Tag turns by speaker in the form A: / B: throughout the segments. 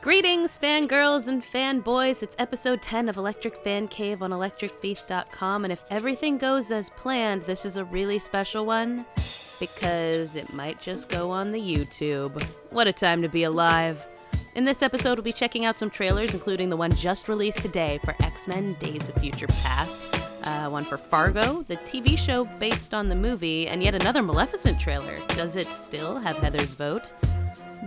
A: Greetings, fangirls and fanboys. It's episode 10 of Electric Fan Cave on electricfeast.com, and if everything goes as planned, this is a really special one because it might just go on the YouTube. What a time to be alive. In this episode, we'll be checking out some trailers, including the one just released today for X-Men Days of Future Past, one for Fargo, the TV show based on the movie, and yet another Maleficent trailer. Does it still have Heather's vote?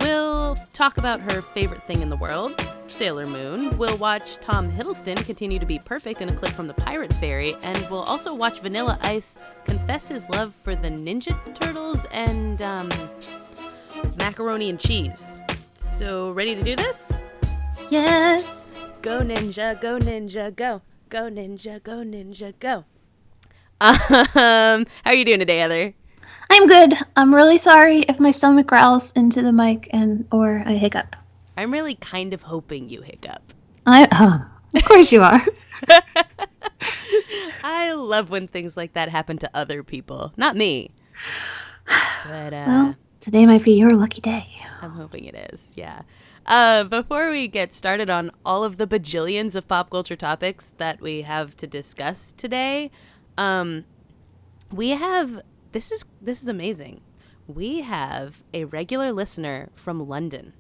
A: We'll talk about her favorite thing in the world, Sailor Moon. We'll watch Tom Hiddleston continue to be perfect in a clip from the Pirate Fairy, and we'll also watch Vanilla Ice confess his love for the Ninja Turtles and macaroni and cheese. So, ready to do this?
B: Yes.
A: Go ninja, go ninja, go. Go ninja, go ninja, go. How are you doing today, Heather?
B: I'm good. I'm really sorry if my stomach growls into the mic or I hiccup.
A: I'm really kind of hoping you hiccup.
B: Of course you are.
A: I love when things like that happen to other people. Not me. But,
B: well, today might be your lucky day.
A: I'm hoping it is, yeah. Before we get started on all of the bajillions of pop culture topics that we have to discuss today, we have... This is amazing. We have a regular listener from London,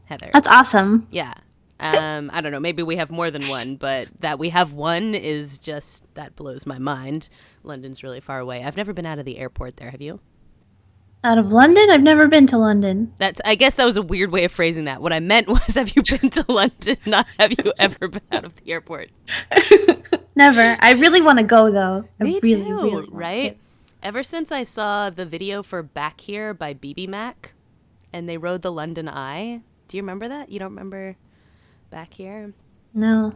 A: Heather.
B: That's awesome.
A: Yeah. I don't know. Maybe we have more than one, but that we have one is just, that blows my mind. London's really far away. I've never been out of the airport there. Have you?
B: Out of London? I've never been to London.
A: I guess that was a weird way of phrasing that. What I meant was, have you been to London? Not have you ever been out of the airport?
B: Never. I really want to go, though.
A: Me
B: really,
A: too,
B: really
A: right?
B: To.
A: Ever since I saw the video for Back Here by BB Mac, and they rode the London Eye. Do you remember that? You don't remember Back Here?
B: No.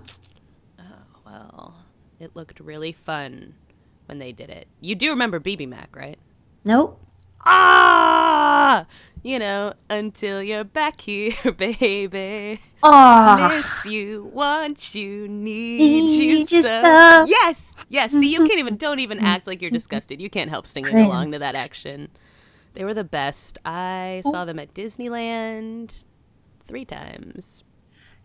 A: Oh, well, it looked really fun when they did it. You do remember BB Mac, right?
B: Nope.
A: Ah! You know, until you're back here, baby.
B: Oh.
A: Miss you, want you, need you so. Yes! Yes, see, you don't even act like you're disgusted. You can't help singing along to that action. They were the best. I saw them at Disneyland 3 times.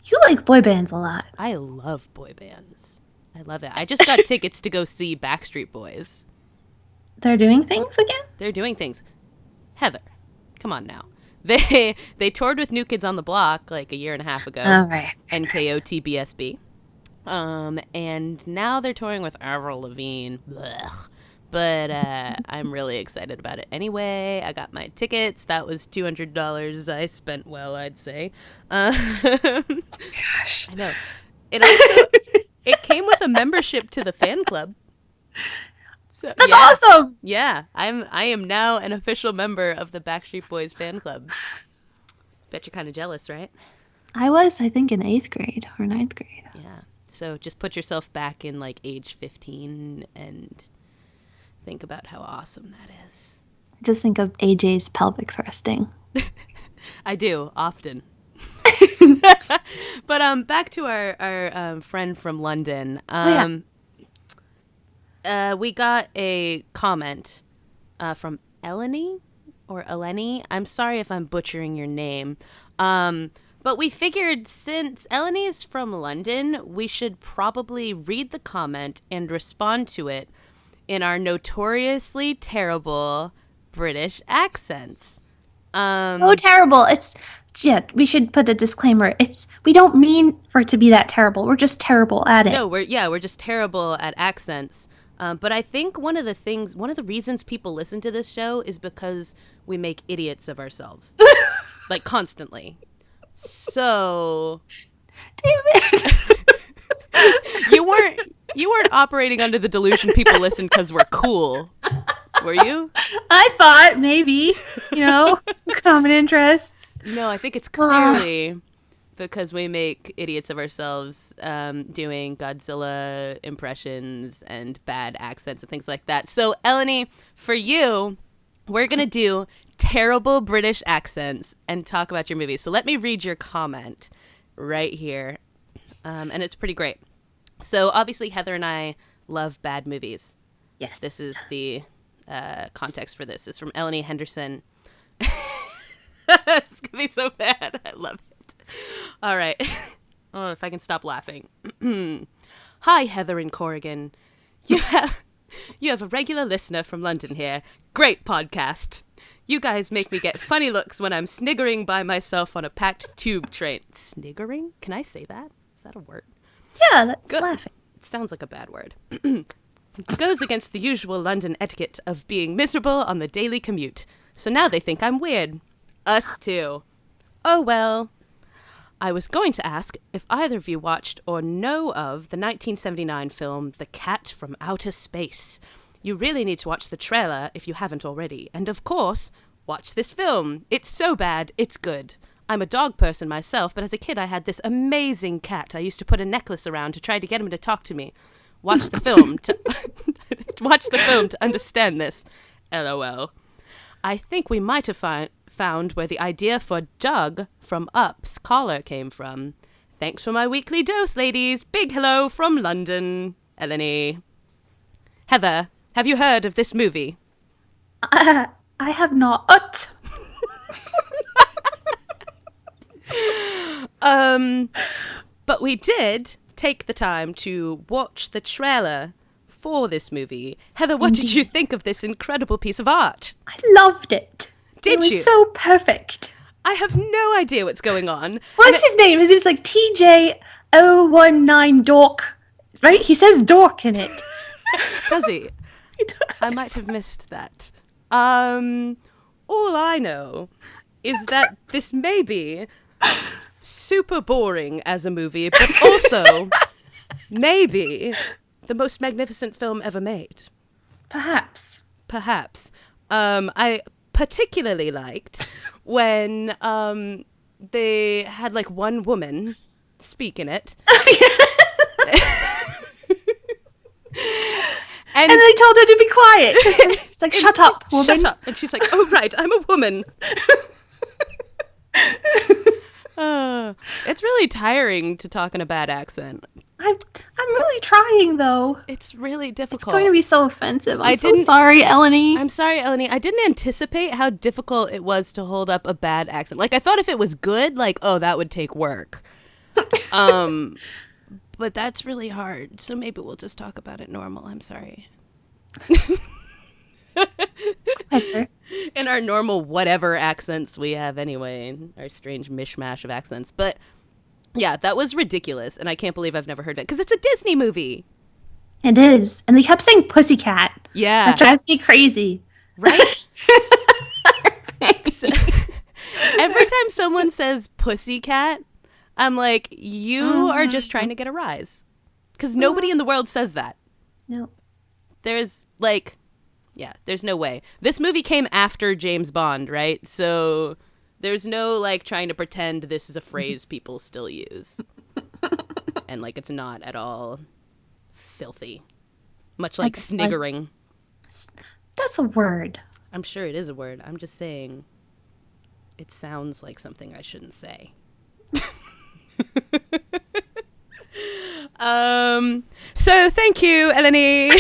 B: You like boy bands a lot.
A: I love boy bands. I love it. I just got tickets to go see Backstreet Boys.
B: They're doing things again?
A: They're doing things. Heather, come on now. They toured with New Kids on the Block like a year and a half ago.
B: All right.
A: NKOTBSB. And now they're touring with Avril Lavigne. Blech. But I'm really excited about it. Anyway, I got my tickets. That was $200 I spent well, I'd say.
B: Gosh.
A: I know. It came with a membership to the fan club. So,
B: that's
A: yeah.
B: awesome.
A: Yeah, I am now an official member of the Backstreet Boys fan club. Bet you're kind of jealous, right?
B: I was, I think, in 8th grade or 9th grade.
A: Yeah. So just put yourself back in like age 15 and think about how awesome that is.
B: I just think of AJ's pelvic thrusting.
A: I do often. But back to our friend from London. We got a comment from Eleni or Eleni. I'm sorry if I'm butchering your name. But we figured since Eleni is from London, we should probably read the comment and respond to it in our notoriously terrible British accents.
B: So terrible. We should put a disclaimer. We don't mean for it to be that terrible. We're just terrible at it.
A: No, we're just terrible at accents. But I think one of the reasons people listen to this show is because we make idiots of ourselves, like constantly. So,
B: damn it!
A: you weren't operating under the delusion people listen because we're cool, were you?
B: I thought maybe, common interests.
A: No, I think it's clearly because we make idiots of ourselves doing Godzilla impressions and bad accents and things like that. So, Eleni, for you, we're going to do terrible British accents and talk about your movie. So let me read your comment right here. And it's pretty great. So, obviously, Heather and I love bad movies.
B: Yes.
A: This is the context for this. It's from Eleni Henderson. It's going to be so bad. I love it. All right. Oh, if I can stop laughing. Hi, Heather and Corrigan. You have a regular listener from London here. Great podcast. You guys make me get funny looks when I'm sniggering by myself on a packed tube train. Sniggering? Can I say that? Is that a word?
B: Yeah, that's laughing.
A: It sounds like a bad word. It goes against the usual London etiquette of being miserable on the daily commute. So now they think I'm weird. Us too. Oh well. I was going to ask if either of you watched or know of the 1979 film The Cat from Outer Space. You really need to watch the trailer if you haven't already. And of course, watch this film. It's so bad, it's good. I'm a dog person myself, but as a kid I had this amazing cat I used to put a necklace around to try to get him to talk to me. Watch the film to watch the film to understand this. LOL. I think we might have found where the idea for Doug from Up's collar came from. Thanks for my weekly dose, ladies. Big hello from London. Eleni. Heather, have you heard of this movie?
B: I have not.
A: But we did take the time to watch the trailer for this movie. Heather, what did you think of this incredible piece of art?
B: I loved it.
A: Did you?
B: It was so perfect.
A: I have no idea what's going on.
B: What's his name? His name's like TJ019 Dork. Right? He says Dork in it.
A: Does he?
B: He does.
A: I might have missed that. All I know is that this may be super boring as a movie, but also maybe the most magnificent film ever made.
B: Perhaps.
A: I particularly liked when they had like one woman speak in it. And
B: they told her to be quiet. It's like, shut up, woman.
A: Shut up. And she's like, oh, right, I'm a woman. It's really tiring to talk in a bad accent.
B: I'm really trying, though.
A: It's really difficult.
B: It's going to be so offensive. I'm so sorry, Eleni.
A: I'm sorry, Eleni. I didn't anticipate how difficult it was to hold up a bad accent. Like, I thought if it was good, like, oh, that would take work. But that's really hard. So maybe we'll just talk about it normal. I'm sorry. In our normal whatever accents we have anyway. Our strange mishmash of accents. But yeah, that was ridiculous. And I can't believe I've never heard of it. Because it's a Disney movie.
B: It is. And they kept saying pussycat.
A: Yeah.
B: That drives me crazy.
A: Right? So, every time someone says pussycat, I'm like, you are just trying to get a rise. Because nobody in the world says that.
B: No.
A: There's, like, yeah, there's no way. This movie came after James Bond, right? So there's no, like, trying to pretend this is a phrase people still use. And, like, it's not at all filthy. Much like sniggering.
B: That's a word.
A: I'm sure it is a word. I'm just saying it sounds like something I shouldn't say. So thank you, Eleni.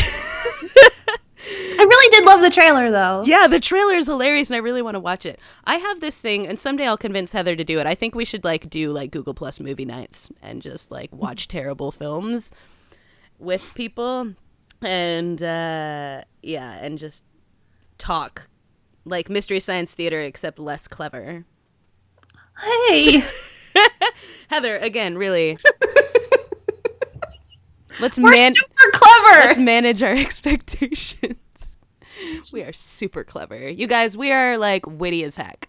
B: I really did love the trailer, though.
A: Yeah, the trailer is hilarious, and I really want to watch it. I have this thing, and someday I'll convince Heather to do it. I think we should like do like Google Plus movie nights and just like watch terrible films with people, and yeah, and just talk like Mystery Science Theater, except less clever.
B: Hey.
A: Heather, again, really.
B: We're super clever.
A: Let's manage our expectations. We are super clever. You guys, we are like witty as heck.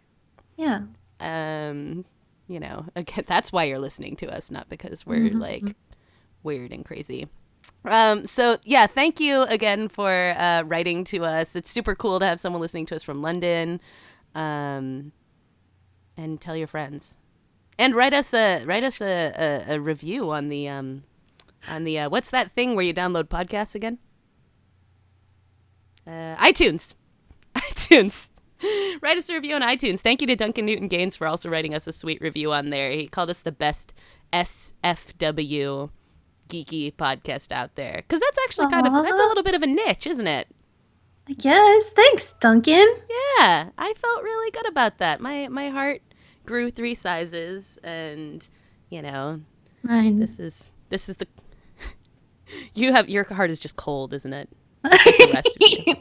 B: Yeah.
A: You know, again, that's why you're listening to us, not because we're like weird and crazy. So yeah, thank you again for writing to us. It's super cool to have someone listening to us from London. And tell your friends. And write us a review on the what's that thing where you download podcasts again? iTunes. Write us a review on iTunes. Thank you to Duncan Newton Gaines for also writing us a sweet review on there. He called us the best SFW geeky podcast out there. Because that's actually that's a little bit of a niche, isn't it?
B: I guess. Thanks, Duncan.
A: Yeah, I felt really good about that. My heart grew 3 sizes, and You know,
B: Mine.
A: this is the your heart is just cold, isn't it? The rest of you.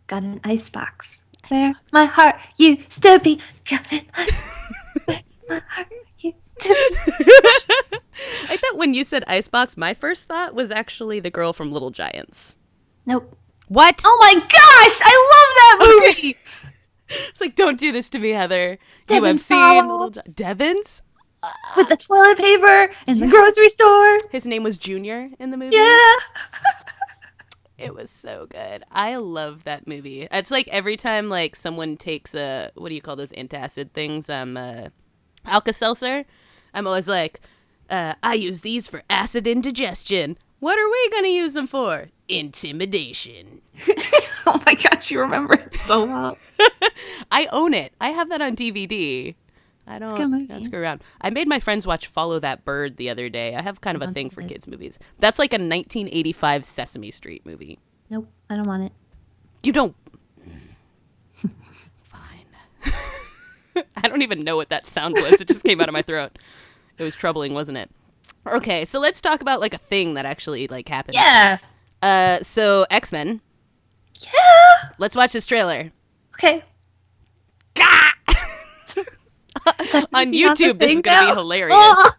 B: Got an icebox where my heart used to be. Got an icebox where my heart used to be.
A: I thought when you said icebox, my first thought was actually the girl from Little Giants.
B: Nope.
A: What?
B: Oh my gosh! I love that movie!
A: It's like, don't do this to me, Heather. You
B: Devin
A: have
B: Sawa.
A: seen Little Giants. Devins?
B: With the toilet paper in the grocery store.
A: His name was Junior in the movie?
B: Yeah.
A: It was so good. I love that movie. It's like every time like someone takes a, what do you call those antacid things? Alka-Seltzer. I'm always like, I use these for acid indigestion. What are we going to use them for? Intimidation.
B: Oh my gosh, you remember it so well.
A: I own it. I have that on DVD. I don't.
B: a good movie.
A: Don't screw around. I made my friends watch Follow That Bird the other day. I have kind of a thing for kids movies. That's like a 1985 Sesame Street movie.
B: Nope, I don't want it.
A: You don't. Fine. I don't even know what that sound was. It just came out of my throat. It was troubling, wasn't it? Okay, so let's talk about like a thing that actually like happened.
B: Yeah.
A: So X-Men.
B: Yeah.
A: Let's watch this trailer.
B: Okay.
A: On YouTube, this is going to be hilarious.
B: Oh.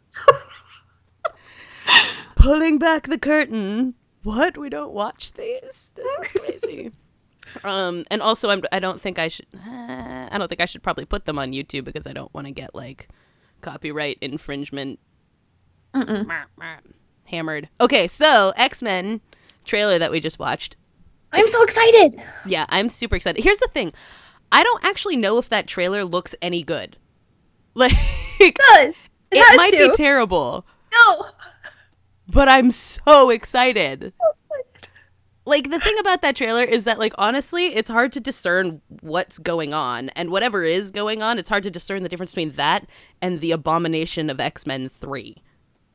A: Pulling back the curtain. What? We don't watch these? This is crazy. And also, I don't think I should. I don't think I should probably put them on YouTube because I don't want to get like copyright infringement hammered. Okay, so X-Men trailer that we just watched.
B: I'm so excited.
A: Yeah, I'm super excited. Here's the thing. I don't actually know if that trailer looks any good. Like,
B: It
A: might be terrible.
B: No.
A: But I'm so excited. Like, the thing about that trailer is that, like, honestly, it's hard to discern what's going on. And whatever is going on, it's hard to discern the difference between that and the abomination of X-Men 3.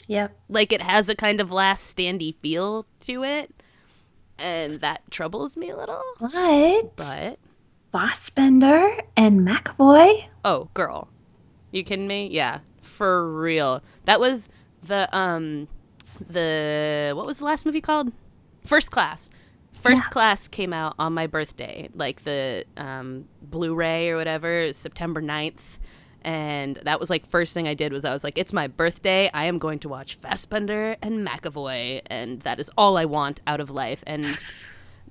B: Yep.
A: Like, it has a kind of last standy feel to it. And that troubles me a little.
B: But Fassbender and McAvoy.
A: Oh, girl. You kidding me? Yeah, for real. That was the what was the last movie called? First Class. First Class came out on my birthday, like the Blu-ray or whatever, September 9th. And that was like first thing I did was I was like, it's my birthday. I am going to watch Fassbender and McAvoy. And that is all I want out of life. And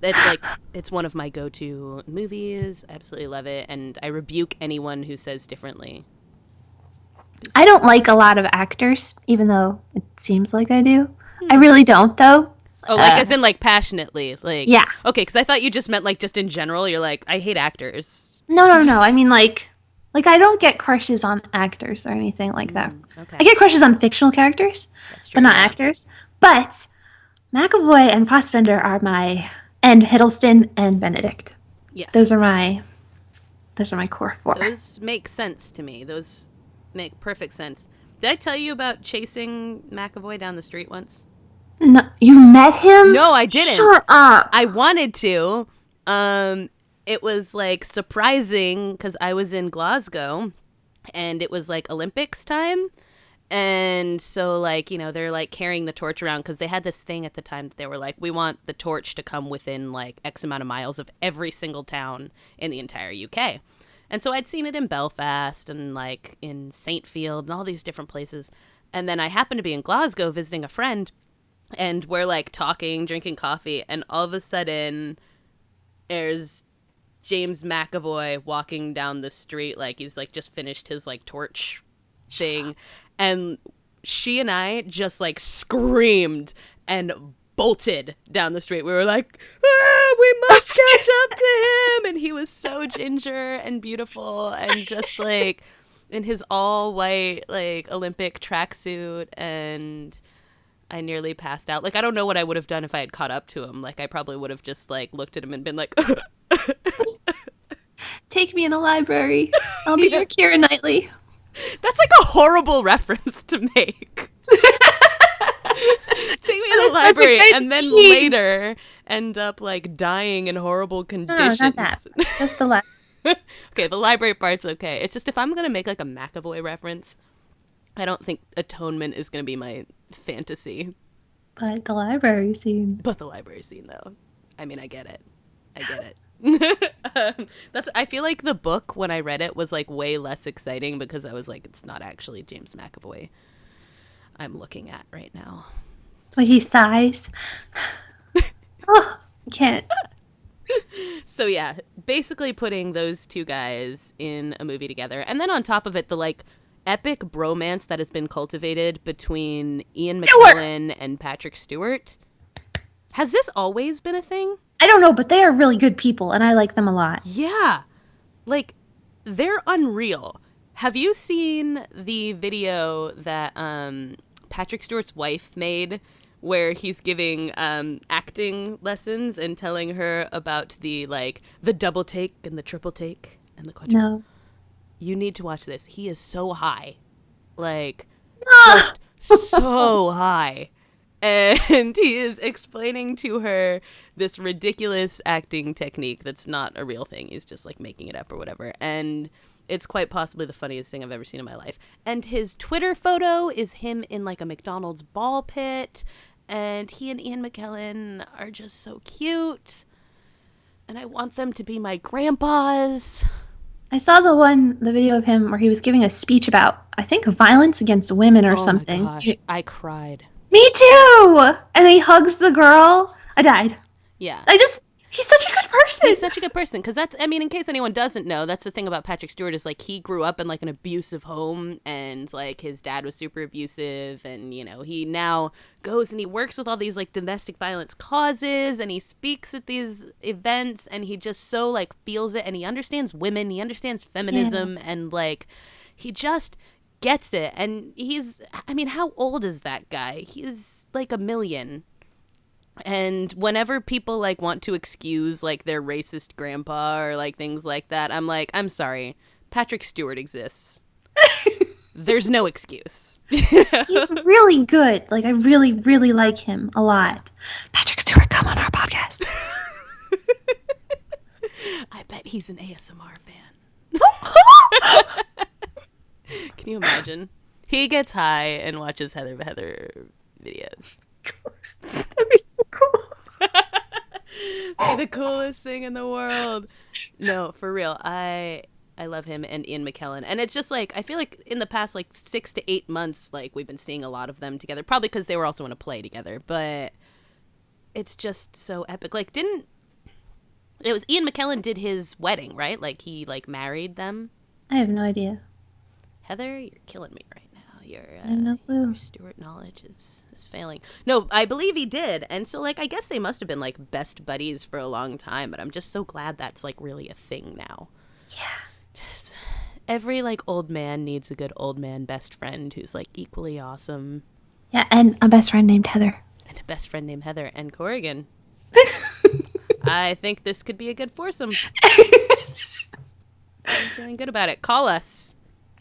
A: it's like, it's one of my go-to movies. I absolutely love it. And I rebuke anyone who says differently.
B: I don't like a lot of actors, even though it seems like I do. I really don't, though.
A: Oh, like as in like passionately, like
B: yeah.
A: Okay, because I thought you just meant like just in general. You're like, I hate actors.
B: No. I mean like I don't get crushes on actors or anything like that.
A: Okay.
B: I get crushes on fictional characters, but not actors. But McAvoy and Fassbender are and Hiddleston and Benedict.
A: Yes,
B: those are my core four.
A: Those make sense to me. Those make perfect sense. Did I tell you about chasing McAvoy down the street once?
B: No, you met him?
A: No, I didn't.
B: Shut up.
A: I wanted to. It was like surprising because I was in Glasgow and it was like Olympics time. And so like, you know, they're like carrying the torch around because they had this thing at the time that they were like, we want the torch to come within like X amount of miles of every single town in the entire UK. And so I'd seen it in Belfast and like in Saintfield and all these different places. And then I happened to be in Glasgow visiting a friend and we're like talking, drinking coffee. And all of a sudden there's James McAvoy walking down the street. Like he's like just finished his like torch thing. And she and I just like screamed and bolted down the street. We were like, we must catch up to him. And he was so ginger and beautiful and just like in his all white like Olympic tracksuit. And I nearly passed out. Like, I don't know what I would have done if I had caught up to him. Like, I probably would have just like looked at him and been like,
B: take me in a library. I'll be your Keira Knightley.
A: That's like a horrible reference to make. Take me to the library and then later end up like dying in horrible conditions.
B: No, not that. Just the
A: Okay, the library part's okay. It's just if I'm going to make like a McAvoy reference, I don't think atonement is going to be my fantasy.
B: But the library scene.
A: But the library scene, though. I mean, I get it. I feel like the book, when I read it, was like way less exciting because I was like, it's not actually James McAvoy I'm looking at right now.
B: But he sighs. Oh, I can't.
A: So yeah, basically putting those two guys in a movie together. And then on top of it, the like epic bromance that has been cultivated between Ian McKellen and Patrick Stewart. Has this always been a thing?
B: I don't know, but they are really good people, and I like them a lot.
A: Yeah. Like, they're unreal. Have you seen the video that Patrick Stewart's wife made where he's giving acting lessons and telling her about the double take and the triple take and the quadruple?
B: No.
A: You need to watch this. He is so high. Like,
B: No!
A: just so high. And he is explaining to her this ridiculous acting technique that's not a real thing. He's just like making it up or whatever. And it's quite possibly the funniest thing I've ever seen in my life. And his Twitter photo is him in like a McDonald's ball pit. And he and Ian McKellen are just so cute. And I want them to be my grandpas.
B: I saw the video of him where he was giving a speech about, I think, violence against women or something.
A: My gosh, I cried.
B: Me too! And then he hugs the girl. I died.
A: Yeah.
B: He's such a good person.
A: He's such a good person. Because that's, I mean, in case anyone doesn't know, that's the thing about Patrick Stewart is, like, he grew up in, like, an abusive home. And, like, his dad was super abusive. And, you know, he now goes and he works with all these, like, domestic violence causes. And he speaks at these events. And he just so, like, feels it. And he understands women. He understands feminism. Yeah. And, like, he just gets it. And how old is that guy? He's like 1 million. And whenever people like want to excuse like their racist grandpa or like things like that, I'm like, I'm sorry, Patrick Stewart exists. There's no excuse.
B: He's really good. Like, I really, really like him a lot. Patrick Stewart, come on our podcast.
A: I bet he's an ASMR fan. Can you imagine? He gets high and watches Heather videos.
B: That'd be so cool.
A: They're the coolest thing in the world. No, for real. I love him and Ian McKellen. And it's just like, I feel like in the past like 6 to 8 months, like we've been seeing a lot of them together. Probably because they were also in a play together. But it's just so epic. Like, it was Ian McKellen did his wedding, right? Like he like married them.
B: I have no idea.
A: Heather, you're killing me right now.
B: I have no clue.
A: Your Stewart knowledge is failing. No, I believe he did. And so, like, I guess they must have been, like, best buddies for a long time. But I'm just so glad that's, like, really a thing now.
B: Yeah.
A: Just every, like, old man needs a good old man best friend who's, like, equally awesome.
B: Yeah, and a best friend named Heather.
A: And a best friend named Heather and Corrigan. I think this could be a good foursome. I'm feeling good about it. Call us.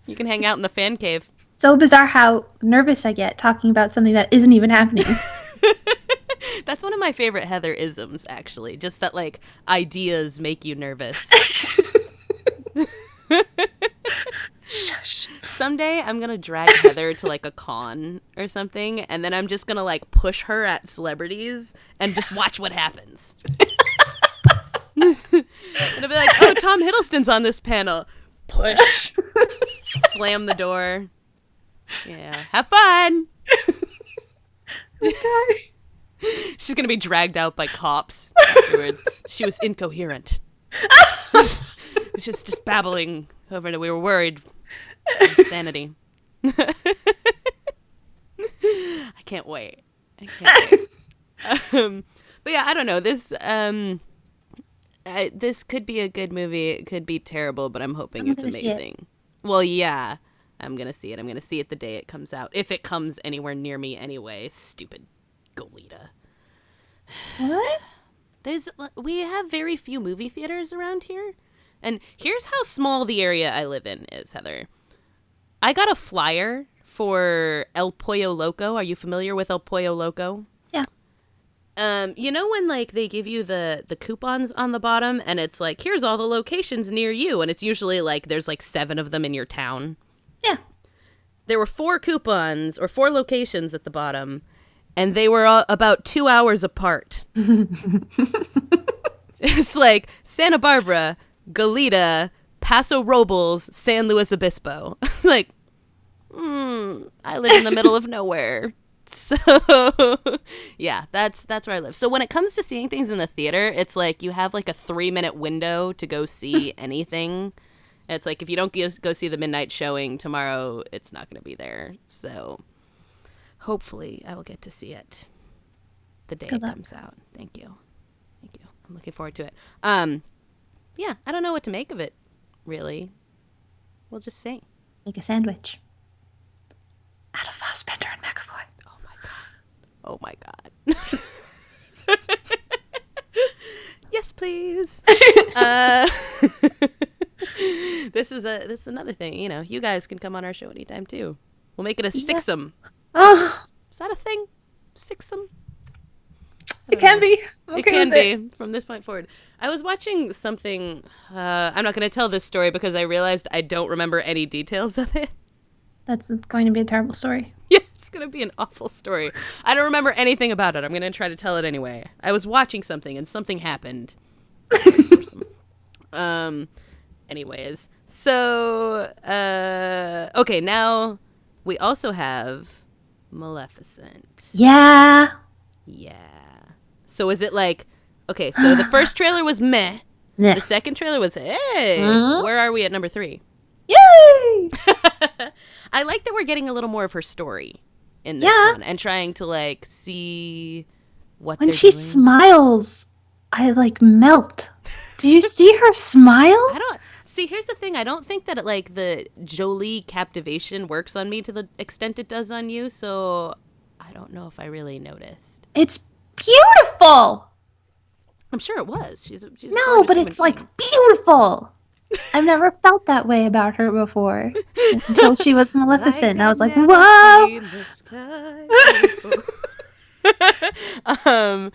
A: You can hang out in the fan cave.
B: So bizarre how nervous I get talking about something that isn't even happening.
A: That's one of my favorite Heather isms, actually. Just that, like, ideas make you nervous.
B: Shush.
A: Someday I'm going to drag Heather to, like, a con or something, and then I'm just going to, like, push her at celebrities and just watch what happens. And I'll be like, oh, Tom Hiddleston's on this panel. Push. Slam the door. Yeah. Have fun.
B: Okay.
A: She's going to be dragged out by cops afterwards. She was incoherent. She was just babbling over that we were worried. Insanity. I can't wait. But yeah, I don't know. This could be a good movie. It could be terrible, but I'm hoping it's amazing. Well, yeah, I'm going to see it. I'm going to see it the day it comes out. If it comes anywhere near me anyway. Stupid Goleta.
B: What?
A: We have very few movie theaters around here. And here's how small the area I live in is, Heather. I got a flyer for El Pollo Loco. Are you familiar with El Pollo Loco?
B: Yeah.
A: You know when like they give you the coupons on the bottom and it's like, here's all the locations near you, and it's usually like there's like 7 of them in your town.
B: Yeah.
A: there were 4 coupons or 4 locations at the bottom, and they were all about 2 hours apart. It's like Santa Barbara, Goleta, Paso Robles, San Luis Obispo. Like, I live in the middle of nowhere. So, yeah, that's where I live. So when it comes to seeing things in the theater, it's like you have like a 3-minute window to go see anything. It's like if you don't go see the midnight showing tomorrow, it's not going to be there. So hopefully I will get to see it the day it comes out. Thank you. I'm looking forward to it. Yeah, I don't know what to make of it, really. We'll just see.
B: Make a sandwich. Out of Fassbender and McAvoy.
A: Oh my god. Yes, please. This is another thing. You know, you guys can come on our show anytime too. We'll make it a sixum.
B: Oh,
A: Is that a thing? Sixum?
B: it can be.
A: It can be from this point forward. I was watching something. I'm not going to tell this story because I realized I don't remember any details of it.
B: That's going to be a terrible story.
A: Yeah, it's going to be an awful story. I don't remember anything about it. I'm going to try to tell it anyway. I was watching something and something happened. Anyways, so okay, now we also have Maleficent.
B: Yeah.
A: So is it like, okay, so the first trailer was meh.
B: Yeah.
A: The second trailer was, hey, where are we at number 3?
B: Yay!
A: I like that we're getting a little more of her story in this one and trying to like see what
B: when
A: they're
B: she
A: doing.
B: smiles, I like melt. Do you see her smile?
A: See, here's the thing. I don't think that like the Jolie captivation works on me to the extent it does on you, so I don't know if I really noticed.
B: It's beautiful.
A: I'm sure it was. She's
B: no, but it's like beautiful. I've never felt that way about her before until she was Maleficent. And I was like, whoa.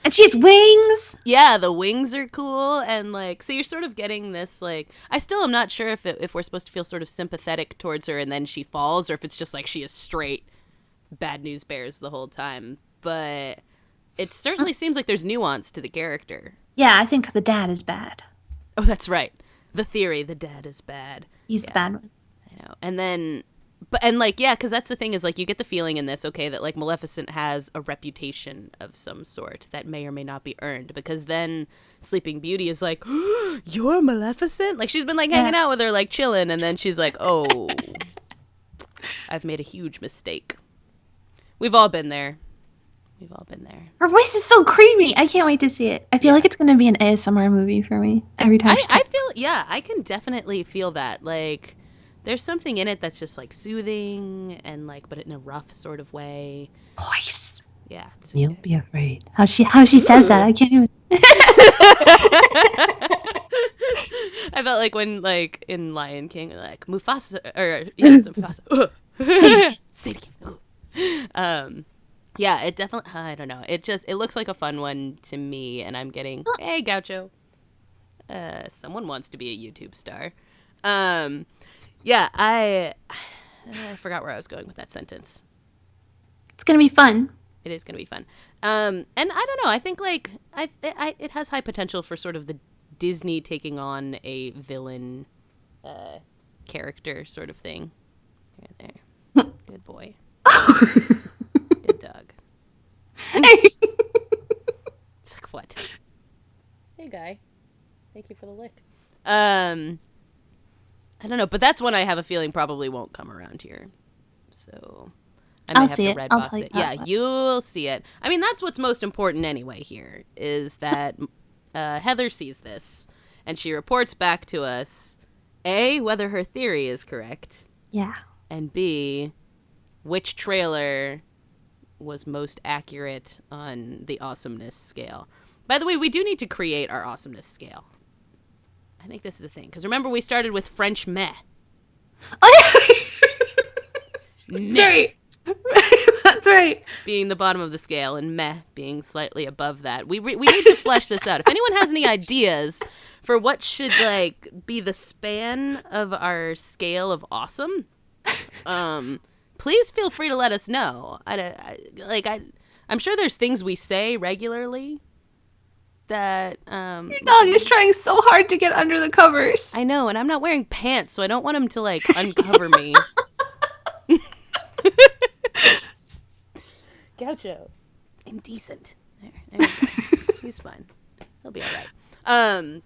B: And she has wings.
A: Yeah, the wings are cool, and like, so you're sort of getting this like. I still am not sure if we're supposed to feel sort of sympathetic towards her, and then she falls, or if it's just like she is straight bad news bears the whole time. But it certainly seems like there's nuance to the character.
B: Yeah, I think the dad is bad.
A: Oh, that's right. The theory, the dad is bad.
B: He's the bad one.
A: I know. And then, because that's the thing is, like, you get the feeling in this, okay, that, like, Maleficent has a reputation of some sort that may or may not be earned, because then Sleeping Beauty is like, oh, you're Maleficent? Like, she's been, like, hanging out with her, like, chilling, and then she's like, oh, I've made a huge mistake. We've all been there.
B: Her voice is so creamy. I can't wait to see it. I feel like it's going to be an ASMR movie for me every time she talks.
A: I can definitely feel that. Like, there's something in it that's just, like, soothing and, like, but in a rough sort of way.
B: Voice.
A: Yeah.
B: You'll be afraid. How she says that. I can't even.
A: I felt like when, like, in Lion King, like, Mufasa, or, yes, Mufasa. Say it again. Yeah, it definitely, I don't know. It looks like a fun one to me, and I'm getting, hey, Gaucho. Someone wants to be a YouTube star. Yeah, I forgot where I was going with that sentence.
B: It's going to be fun.
A: It is going to be fun. And I don't know, I think, like, it has high potential for sort of the Disney taking on a villain character sort of thing. Right there. Good boy. Good dog. It's like, what? Hey, guy. Thank you for the lick. I don't know, but that's one I have a feeling probably won't come around here. So I may have to red box it. Yeah, you'll see it. I mean, that's what's most important anyway here, is that Heather sees this, and she reports back to us, A, whether her theory is correct.
B: Yeah.
A: And B, which trailer was most accurate on the awesomeness scale. By the way, we do need to create our awesomeness scale. I think this is a thing. Because remember, we started with French meh.
B: Meh. That's right.
A: Being the bottom of the scale, and meh being slightly above that. We need to flesh this out. If anyone has any ideas for what should, like, be the span of our scale of awesome, please feel free to let us know. I'm sure there's things we say regularly that
B: Your dog is trying so hard to get under the covers.
A: I know, and I'm not wearing pants, so I don't want him to like uncover me. Gaucho, indecent. There we go. He's fine. He'll be all right.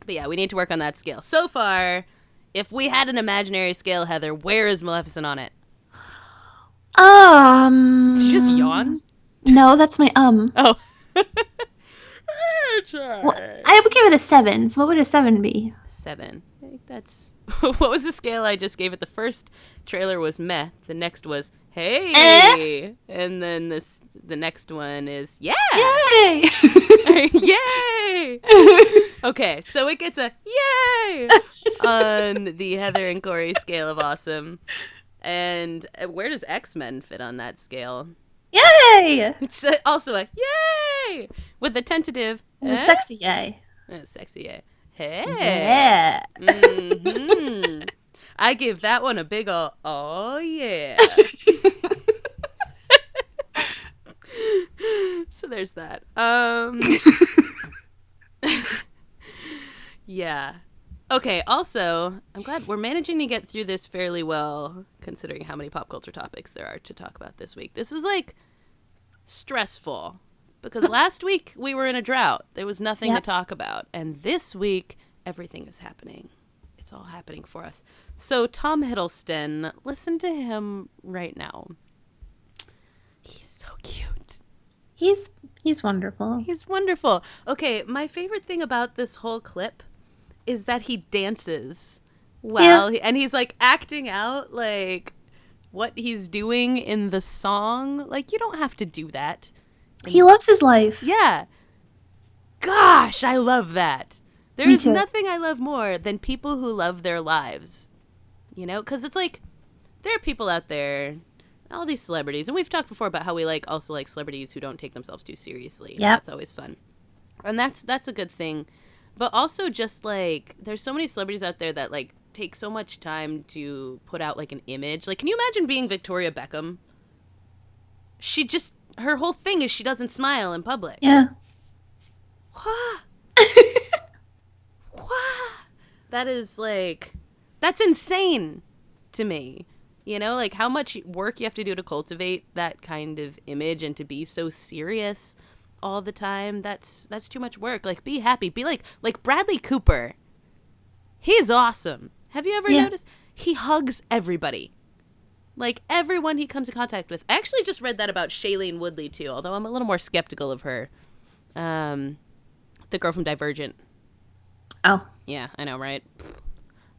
A: But yeah, we need to work on that scale. So far, if we had an imaginary scale, Heather, where is Maleficent on it? Did you just yawn?
B: No, that's my
A: Oh.
B: Well, I would give it a 7. So what would a 7 be?
A: 7. I think that's... What was the scale I just gave it? The first trailer was meh. The next was hey. And then the next one is yeah.
B: Yay!
A: Yay! Okay, so it gets a yay on the Heather and Corey scale of awesome. And where does X-Men fit on that scale?
B: Yay!
A: It's also a yay with a tentative
B: sexy yay.
A: Sexy yay. Hey.
B: Yeah.
A: Mm-hmm. I give that one a big ol' oh yeah. So there's that. Yeah. Okay, also, I'm glad we're managing to get through this fairly well, considering how many pop culture topics there are to talk about this week. This was, like, stressful, because last week we were in a drought. There was nothing to talk about. And this week, everything is happening. It's all happening for us. So, Tom Hiddleston, listen to him right now. He's so cute.
B: He's wonderful.
A: He's wonderful. Okay, my favorite thing about this whole clip is that he dances and he's like acting out like what he's doing in the song. Like, you don't have to do that.
B: He loves his life.
A: Yeah. Gosh, I love that. There is nothing I love more than people who love their lives. You know, because it's like there are people out there, all these celebrities, and we've talked before about how we also like celebrities who don't take themselves too seriously.
B: Yeah,
A: that's always fun, and that's a good thing. But also just, like, there's so many celebrities out there that, like, take so much time to put out, like, an image. Like, can you imagine being Victoria Beckham? Her whole thing is she doesn't smile in public.
B: Yeah.
A: Wah. Wah. That is, like, that's insane to me. You know, like, how much work you have to do to cultivate that kind of image and to be so serious all the time. That's too much work. Like, be happy. Be like Bradley Cooper. He's awesome. Have you ever noticed? He hugs everybody. Like, everyone he comes in contact with. I actually just read that about Shailene Woodley, too, although I'm a little more skeptical of her. The girl from Divergent.
B: Oh.
A: Yeah, I know, right?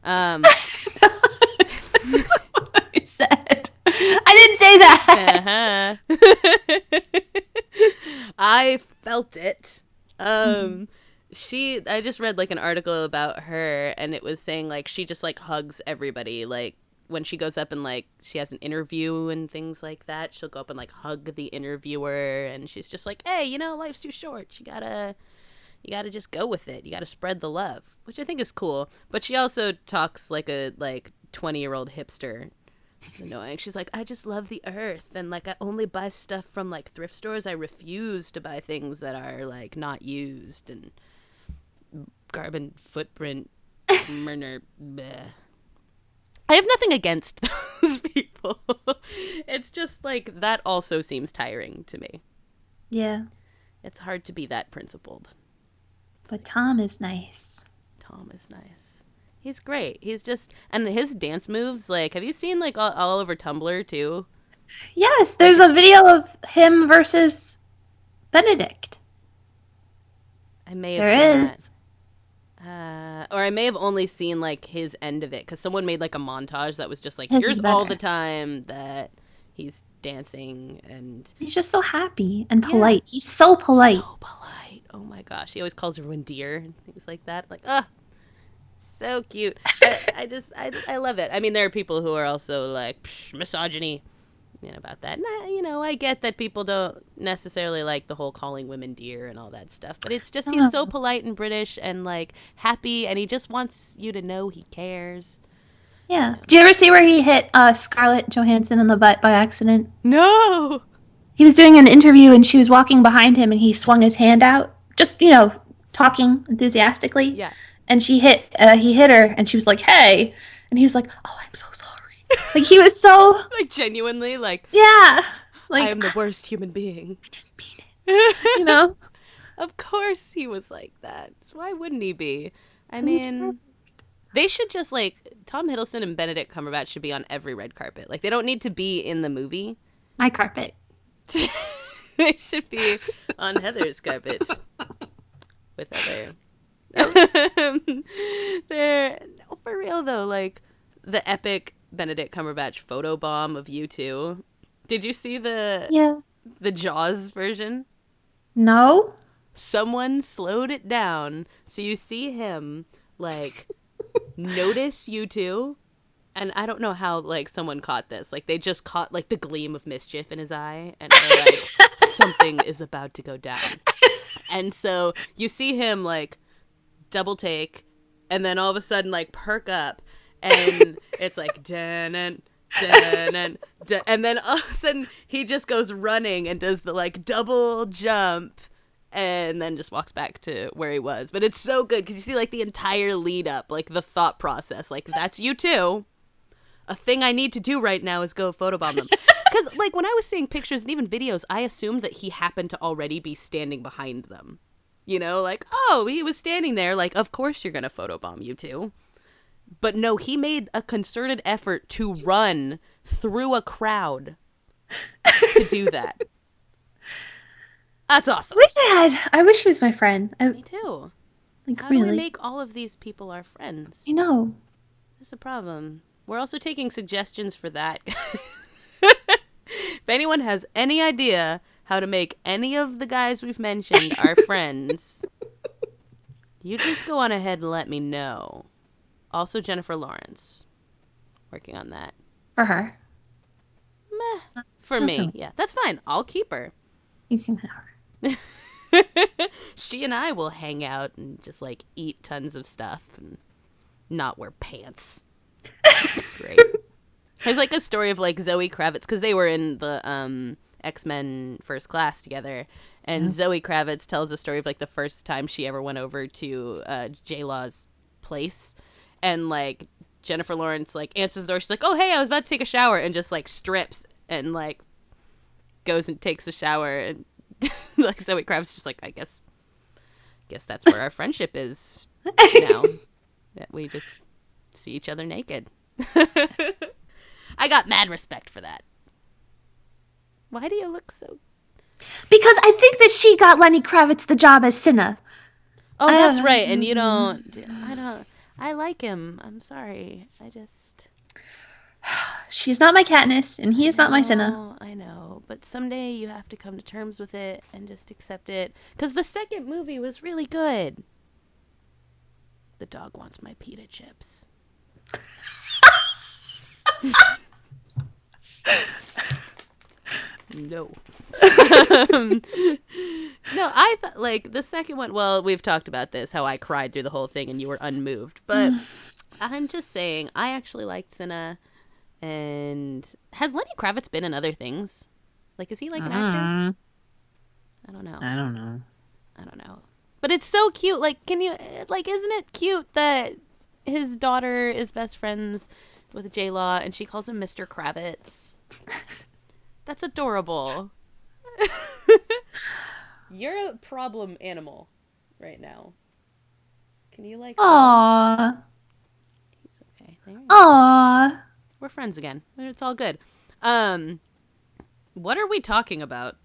B: I said. I didn't say that.
A: I felt it. I just read like an article about her, and it was saying like she just like hugs everybody. Like when she goes up and like she has an interview and things like that, she'll go up and like hug the interviewer, and she's just like, hey, you know, life's too short. You gotta just go with it. You gotta spread the love, which I think is cool. But she also talks like a 20-year-old hipster. It's annoying. She's like, I just love the earth, and like I only buy stuff from like thrift stores. I refuse to buy things that are like not used and carbon footprint. Murder. I have nothing against those people. It's just like that also seems tiring to me.
B: Yeah.
A: It's hard to be that principled.
B: But Tom is nice.
A: Tom is nice. He's great. He's just, and his dance moves, like, have you seen, like, all over Tumblr, too?
B: Yes, there's a video of him versus Benedict.
A: I may have seen that. Or I may have only seen, like, his end of it, because someone made, like, a montage that was just, like, here's all the time that he's dancing, and...
B: He's just so happy and polite. Yeah. He's so polite.
A: So polite. Oh, my gosh. He always calls everyone dear and things like that. Like, ugh. So cute. I love it. I mean, there are people who are also like misogyny about that. And I get that people don't necessarily like the whole calling women dear and all that stuff. But it's just he's so polite and British and like happy, and he just wants you to know he cares.
B: Yeah. Did you ever see where he hit Scarlett Johansson in the butt by accident?
A: No.
B: He was doing an interview and she was walking behind him and he swung his hand out, just, talking enthusiastically.
A: Yeah.
B: And he hit her and she was like, "Hey." And he was like, "Oh, I'm so sorry." Like he was so
A: Like genuinely, like,
B: yeah. Like
A: I am the worst human being.
B: I didn't mean it.
A: Of course he was like that. So why wouldn't he be? I mean, they should just, like, Tom Hiddleston and Benedict Cumberbatch should be on every red carpet. Like, they don't need to be in the movie.
B: My carpet.
A: They should be on Heather's carpet with Heather. They're, no, for real though, like the epic Benedict Cumberbatch photo bomb of U2. Did you see the Jaws version?
B: No.
A: Someone slowed it down so you see him like notice U2. And I don't know how, like, someone caught this. Like, they just caught, like, the gleam of mischief in his eye. And they're like, something is about to go down. And so you see him, like, double take. And then all of a sudden, like, perk up. And it's like, dun-dun, dun-dun, dun. And then all of a sudden, he just goes running and does the, like, double jump. And then just walks back to where he was. But it's so good because you see, like, the entire lead up, like, the thought process. Like, that's U2. A thing I need to do right now is go photobomb them. Because, like, when I was seeing pictures and even videos, I assumed that he happened to already be standing behind them. You know, like, oh, he was standing there. Like, of course you're going to photobomb U2. But no, he made a concerted effort to run through a crowd to do that. That's awesome.
B: I wish he was my friend.
A: Me too.
B: Like,
A: How
B: really?
A: do we make all of these people our friends?
B: I know.
A: That's a problem. We're also taking suggestions for that. If anyone has any idea how to make any of the guys we've mentioned our friends, you just go on ahead and let me know. Also, Jennifer Lawrence. Working on that.
B: For her.
A: Meh. For me. Yeah, that's fine. I'll keep her.
B: You can have her.
A: She and I will hang out and just, like, eat tons of stuff and not wear pants. Great. There's, like, a story of, like, Zoe Kravitz, because they were in the X-Men First Class together, and Zoe Kravitz tells a story of, like, the first time she ever went over to J-Law's place, and, like, Jennifer Lawrence, like, answers the door. She's like, "Oh, hey, I was about to take a shower," and just, like, strips and, like, goes and takes a shower, and, like, Zoe Kravitz is just like, I guess that's where our friendship is now, that we just see each other naked. I got mad respect for that. Why do you look so...
B: Because I think that she got Lenny Kravitz the job as Cinna.
A: Oh, that's right. And you don't... I like him. I'm sorry.
B: She's not my Katniss, and he is not my Cinna.
A: I know. But someday you have to come to terms with it and just accept it. Because the second movie was really good. The dog wants my pita chips. No. No, I thought, like, the second one, well, we've talked about this, how I cried through the whole thing and you were unmoved. But I'm just saying, I actually liked Cinna. And has Lenny Kravitz been in other things? Like, is he, like, an actor? I don't know. But it's so cute. Like, isn't it cute that his daughter is best friends with J-Law and she calls him Mr. Kravitz? That's adorable. You're a problem animal right now. Can you, like...
B: Aww.
A: He's okay. There.
B: Aww.
A: We're friends again. It's all good. What are we talking about?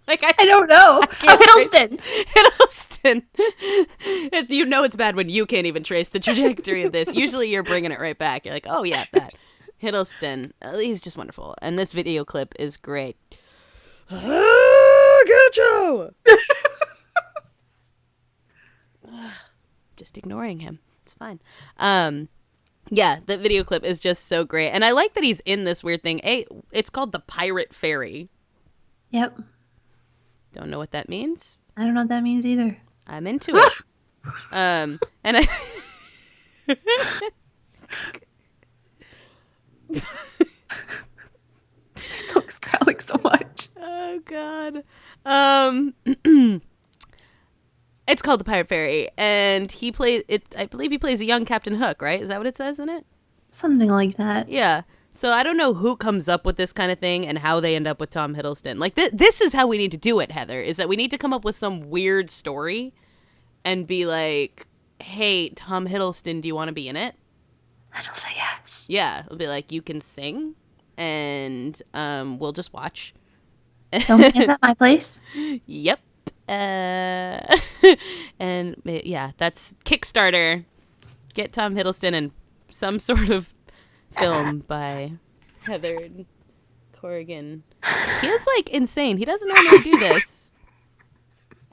A: Like, I don't know.
B: Hiddleston.
A: Hiddleston. You know it's bad when you can't even trace the trajectory of this. Usually you're bringing it right back. You're like, oh, yeah, that. Hiddleston. He's just wonderful. And this video clip is great. Gotcha! Just ignoring him. It's fine. Yeah, the video clip is just so great. And I like that he's in this weird thing. It's called the Pirate Fairy.
B: Yep.
A: Don't know what that means.
B: I don't know what that means either.
A: I'm into it. And I
B: My stomach's growling so much.
A: oh god. It's called The Pirate Fairy, and he plays it. I believe he plays a young Captain Hook, right? Is that what it says in it?
B: Something like that.
A: Yeah. So I don't know who comes up with this kind of thing and how they end up with Tom Hiddleston. Like, this is how we need to do it, Heather, is that we need to come up with some weird story and be like, hey, Tom Hiddleston, do you want to be in it?
B: And I'll say yes.
A: Yeah. It'll be like, you can sing, and we'll just watch.
B: Don't is that my place?
A: Yep. And yeah, that's Kickstarter. Get Tom Hiddleston in some sort of film by Heather and Corrigan. He is like insane. He doesn't normally do this.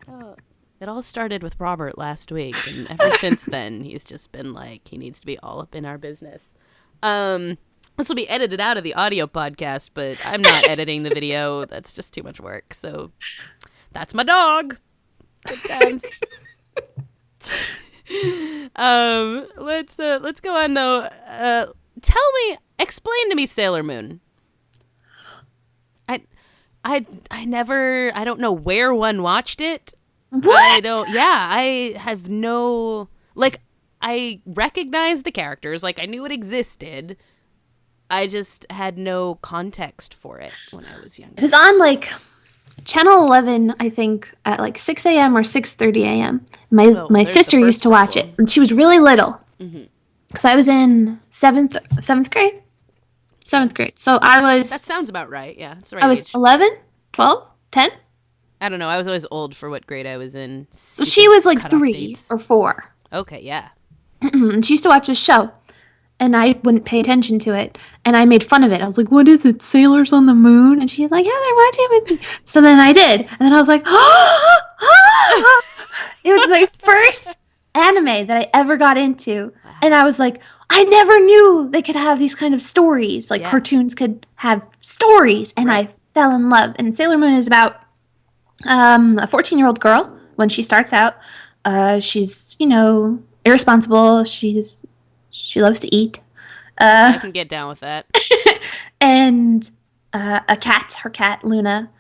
A: Oh, it all started with Robert last week, and ever since then, he's just been like, he needs to be all up in our business. This will be edited out of the audio podcast, but I'm not editing the video. That's just too much work. So that's my dog. Good times. Let's go on though. Explain to me Sailor Moon. I don't know where one watched it.
B: What?
A: I have no, like, I recognize the characters, like I knew it existed. I just had no context for it when I was younger.
B: It was on like Channel 11, I think, at like 6 a.m. or 6:30 a.m. My sister used to watch it, and she was really little. Because I was in seventh grade. Seventh grade. So I was...
A: That sounds about right, yeah. That's the right
B: I was
A: age.
B: 11, 12, 10?
A: I don't know. I was always old for what grade I was in.
B: So she was like 3 or 4.
A: Okay, yeah.
B: And she used to watch this show. And I wouldn't pay attention to it. And I made fun of it. I was like, what is it? Sailors on the Moon? And she's like, yeah, they're watching it with me. So then I did. And then I was like, it was my first anime that I ever got into. And I was like, I never knew they could have these kind of stories. Like cartoons could have stories. And I fell in love. And Sailor Moon is about a 14-year-old girl when she starts out. She's, irresponsible. She loves to eat.
A: I can get down with that.
B: And her cat, Luna,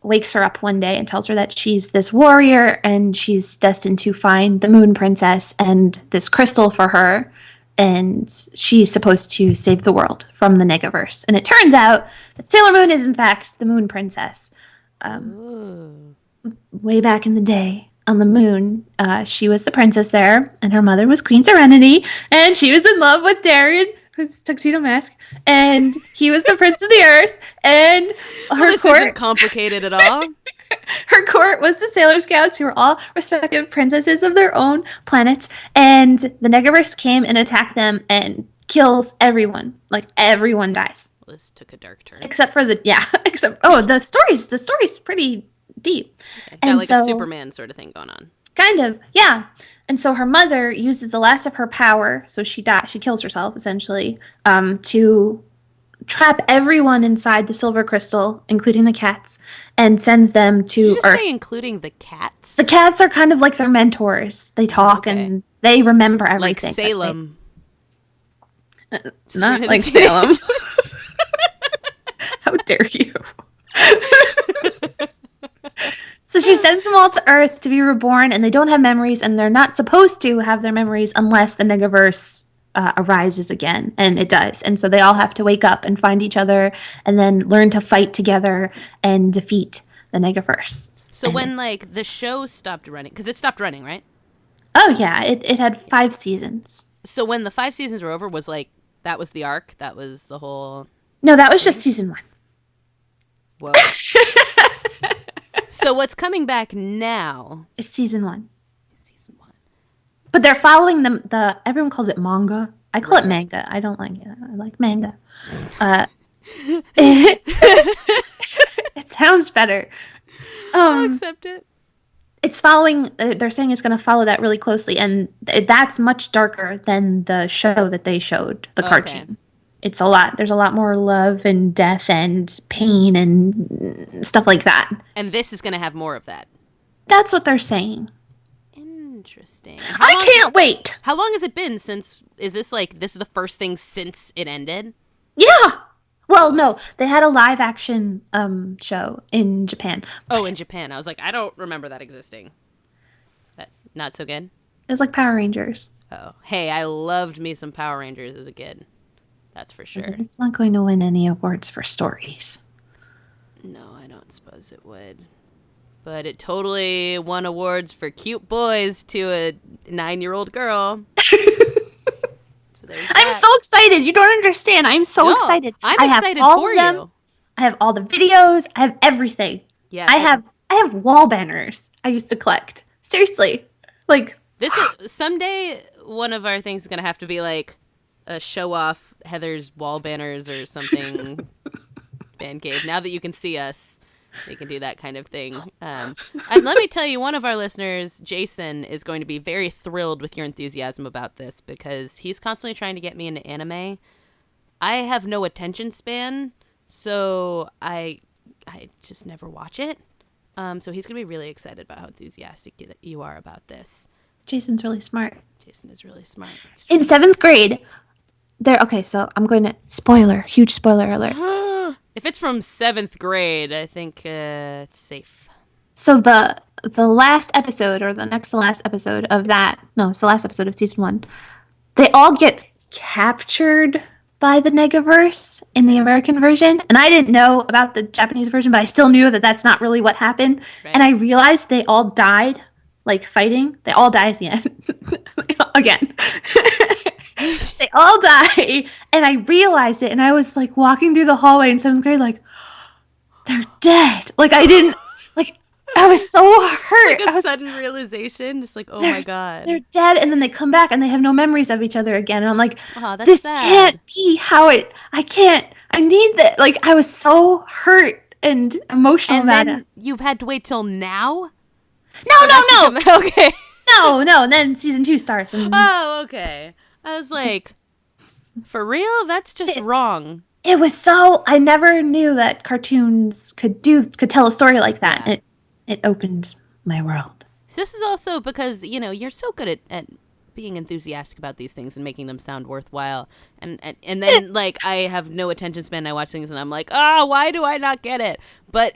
B: wakes her up one day and tells her that she's this warrior and she's destined to find the Moon Princess and this crystal for her. And she's supposed to save the world from the Negaverse. And it turns out that Sailor Moon is, in fact, the Moon Princess. Way back in the day, on the moon, she was the princess there, and her mother was Queen Serenity, and she was in love with Darien, who's Tuxedo Mask, and he was the prince of the earth, and her
A: court isn't complicated at all.
B: Her court was the Sailor Scouts, who were all respective princesses of their own planets, and the Negaverse came and attacked them and kills everyone. Like, everyone dies.
A: Well, this took a dark turn.
B: Except for the story's pretty deep.
A: Okay. Got like a Superman sort of thing going on.
B: Kind of, yeah. And so her mother uses the last of her power, so she kills herself, essentially, to trap everyone inside the silver crystal, including the cats, and sends them to Earth.
A: Say including the cats?
B: The cats are kind of like their mentors. They talk and they remember everything.
A: Like Salem.
B: Not like Salem. How dare you? So she sends them all to Earth to be reborn, and they don't have memories, and they're not supposed to have their memories unless the Negaverse arises again, and it does. And so they all have to wake up and find each other, and then learn to fight together and defeat the Negaverse.
A: So when, like, the show stopped running, because it stopped running, right?
B: Oh, yeah, it had 5 seasons.
A: So when the 5 seasons were over, was, like, that was the arc? That was the whole...
B: No, that was just season 1.
A: Whoa. So what's coming back now?
B: It's season 1. Season 1. But they're following the everyone calls it manga. I call it manga. I don't like it. I like manga. It sounds better.
A: I'll accept it.
B: It's following, they're saying it's going to follow that really closely, and that's much darker than the show that they showed, the cartoon. It's a lot. There's a lot more love and death and pain and stuff like that.
A: And this is going to have more of that.
B: That's what they're saying.
A: Interesting. Interesting.
B: I can't wait.
A: How long has it been since? Is this the first thing since it ended?
B: Yeah. Well, no, they had a live action show in Japan.
A: Oh, in Japan. I was like, I don't remember that existing. That not so good.
B: It was like Power Rangers.
A: Oh, hey, I loved me some Power Rangers as a kid. That's for sure.
B: It's not going to win any awards for stories.
A: No, I don't suppose it would. But it totally won awards for cute boys to a 9-year-old girl.
B: I'm so excited. You don't understand. I'm so excited.
A: I'm excited for you.
B: I have all the videos. I have everything.
A: Yeah.
B: I have wall banners I used to collect. Seriously. Like,
A: this is someday one of our things is going to have to be like a show off Heather's wall banners or something. Fancave. Now that you can see us, we can do that kind of thing. And let me tell you, one of our listeners, Jason, is going to be very thrilled with your enthusiasm about this because he's constantly trying to get me into anime. I have no attention span, so I just never watch it. So he's going to be really excited about how enthusiastic you are about this.
B: Jason's really smart.
A: Jason is really smart.
B: In 7th grade, so I'm going to, huge spoiler alert.
A: If it's from 7th grade, I think it's safe.
B: So the last episode, or the next to last episode of that, no, it's the last episode of season 1, they all get captured by the Negaverse in the American version. And I didn't know about the Japanese version, but I still knew that that's not really what happened. Right. And I realized they all died, like fighting. They all died at the end. Again. They all die. And I realized it. And I was like walking through the hallway in 7th grade, like, they're dead. Like, I didn't, like, I was so hurt.
A: It's like a sudden realization. Just like, oh my God.
B: They're dead. And then they come back and they have no memories of each other again. And I'm like,
A: that's
B: this
A: sad.
B: Can't be how I need that. Like, I was so hurt and emotional
A: and
B: about
A: then
B: it.
A: You've had to wait till now?
B: No.
A: Okay.
B: No. And then season 2 starts. And
A: oh, okay. I was like, for real? That's just wrong.
B: It was so, I never knew that cartoons could tell a story like that. Yeah. It opened my world.
A: So this is also because, you're so good at being enthusiastic about these things and making them sound worthwhile. And then, like, I have no attention span. I watch things and I'm like, why do I not get it? But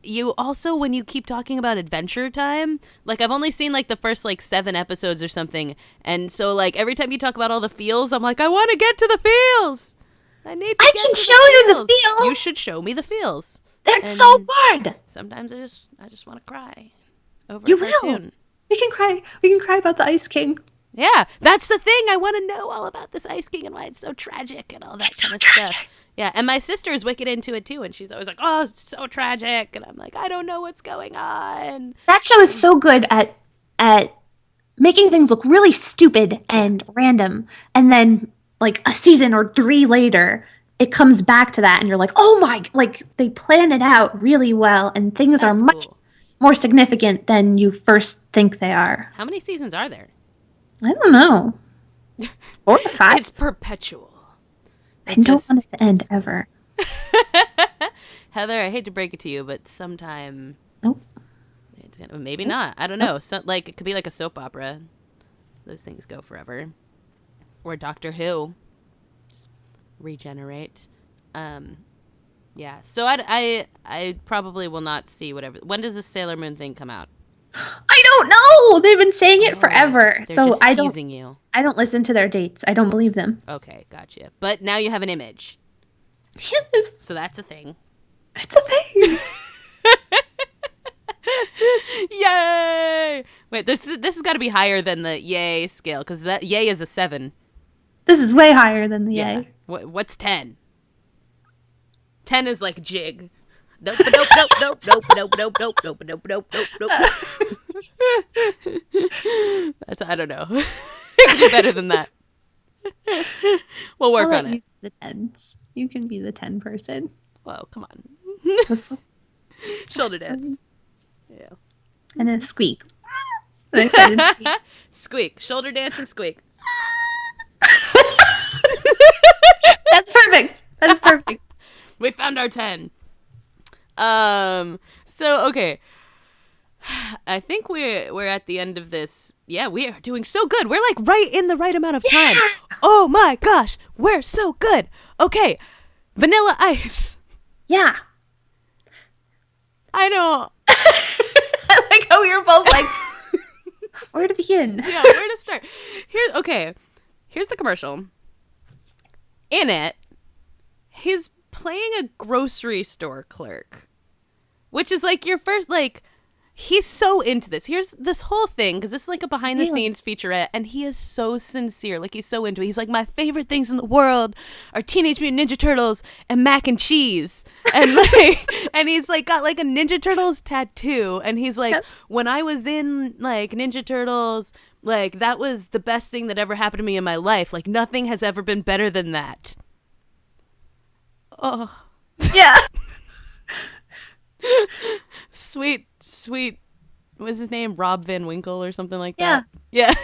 A: you also, when you keep talking about Adventure Time, like, I've only seen, like, the first, like, 7 episodes or something. And so, like, every time you talk about all the feels, I'm like, I want to get to the feels. I can
B: show you the feels.
A: You should show me the feels.
B: That's so good.
A: Sometimes I just want to cry over
B: you
A: a cartoon.
B: Will. We can cry. We can cry about the Ice King.
A: Yeah, that's the thing. I want to know all about this Ice King and why it's so tragic and all that kind of stuff. Yeah, and my sister is wicked into it too, and she's always like, "Oh, it's so tragic," and I'm like, "I don't know what's going on."
B: That show is so good at making things look really stupid and random, and then like a season or 3 later, it comes back to that, and you're like, "Oh my!" Like they plan it out really well, and things are much more significant than you first think they are.
A: How many seasons are there?
B: I don't know. 4 or 5.
A: It's perpetual.
B: I don't want it to end ever.
A: Heather, I hate to break it to you, but sometime...
B: Nope.
A: Maybe not. I don't know. So, like, it could be like a soap opera. Those things go forever. Or Doctor Who. Just regenerate. Yeah. So I probably will not see whatever... When does the Sailor Moon thing come out?
B: I don't know. They've been saying it forever.
A: They're
B: so
A: just
B: I
A: teasing you.
B: I don't listen to their dates. I don't believe them.
A: Okay, gotcha. But now you have an image.
B: Yes.
A: So that's a thing.
B: It's a thing.
A: Yay! Wait, this has got to be higher than the yay scale because that yay is a 7.
B: This is way higher than the yay.
A: What's 10? 10 is like jig. Nope, nope, nope, nope, nope, nope, nope, nope, nope, nope, nope, nope, nope. That's, I don't know. It could be better than that. We'll work on it.
B: The 10s. You can be the 10 person.
A: Whoa, come on.
B: Shoulder
A: dance. Yeah.
B: And then squeak. And squeak.
A: Squeak. Shoulder dance and squeak.
B: That's perfect. That's perfect.
A: We found our 10. So, okay. I think we're at the end of this. Yeah, we are doing so good. We're like right in the right amount of time. Oh my gosh, we're so good. Okay, Vanilla Ice.
B: Yeah.
A: I don't.
B: I like how we were both like, where to begin?
A: Yeah, where to start? Here's the commercial. In it, he's playing a grocery store clerk, which is like your first, like, he's so into this. Here's this whole thing, because this is like a behind the scenes featurette, and he is so sincere. Like, he's so into it. He's like, my favorite things in the world are Teenage Mutant Ninja Turtles and mac and cheese. And like, and he's like got like a Ninja Turtles tattoo, and he's like, when I was in like Ninja Turtles, like that was the best thing that ever happened to me in my life. Like, nothing has ever been better than that. Oh.
B: Yeah.
A: Sweet, what's his name? Rob Van Winkle or something like that? Yeah.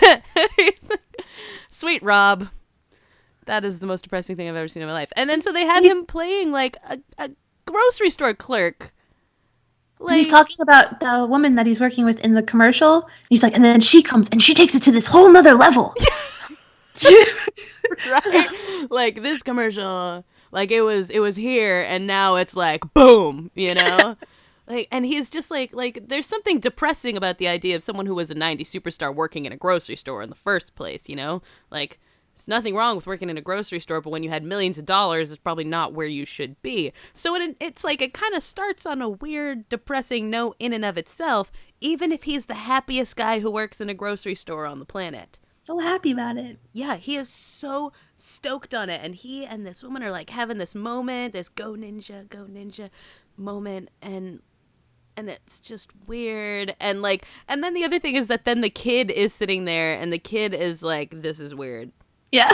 A: Sweet Rob. That is the most depressing thing I've ever seen in my life. And then so they have him playing like a grocery store clerk. Like,
B: he's talking about the woman that he's working with in the commercial. He's like, and then she comes and she takes it to this whole nother level.
A: Right? Like, this commercial, like it was here and now it's like boom, you know? Like, and he's just like there's something depressing about the idea of someone who was a 90s superstar working in a grocery store in the first place, you know? Like, there's nothing wrong with working in a grocery store, but when you had millions of dollars, it's probably not where you should be. So it's like it kind of starts on a weird, depressing note in and of itself, even if he's the happiest guy who works in a grocery store on the planet.
B: So happy about it.
A: Yeah, he is so stoked on it. And he and this woman are like having this moment, this go ninja moment. And it's just weird. And like, and then the other thing is that then the kid is sitting there and the kid is like, this is weird.
B: Yeah.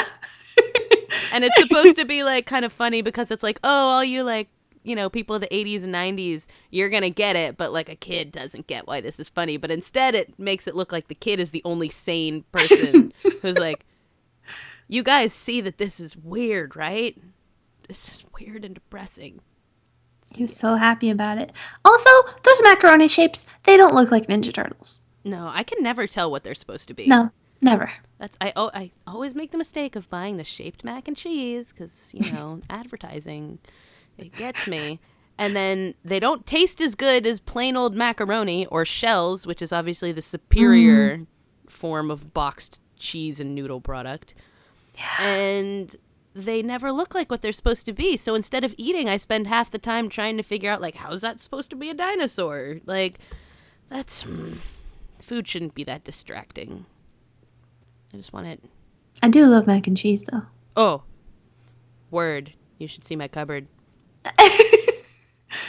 A: And it's supposed to be like kind of funny because it's like, oh, all you like, you know, people of the 80s and 90s, you're going to get it. But like a kid doesn't get why this is funny. But instead it makes it look like the kid is the only sane person who's like, you guys see that this is weird, right? This is weird and depressing.
B: He was so happy about it. Also, those macaroni shapes, they don't look like Ninja Turtles.
A: No, I can never tell what they're supposed to be.
B: No, never.
A: I always make the mistake of buying the shaped mac and cheese because, you know, advertising, it gets me. And then they don't taste as good as plain old macaroni or shells, which is obviously the superior form of boxed cheese and noodle product. Yeah. And they never look like what they're supposed to be. So instead of eating, I spend half the time trying to figure out, like, how's that supposed to be a dinosaur? Like, that's... food shouldn't be that distracting. I just want it.
B: I do love mac and cheese, though.
A: Oh. Word. You should see my cupboard.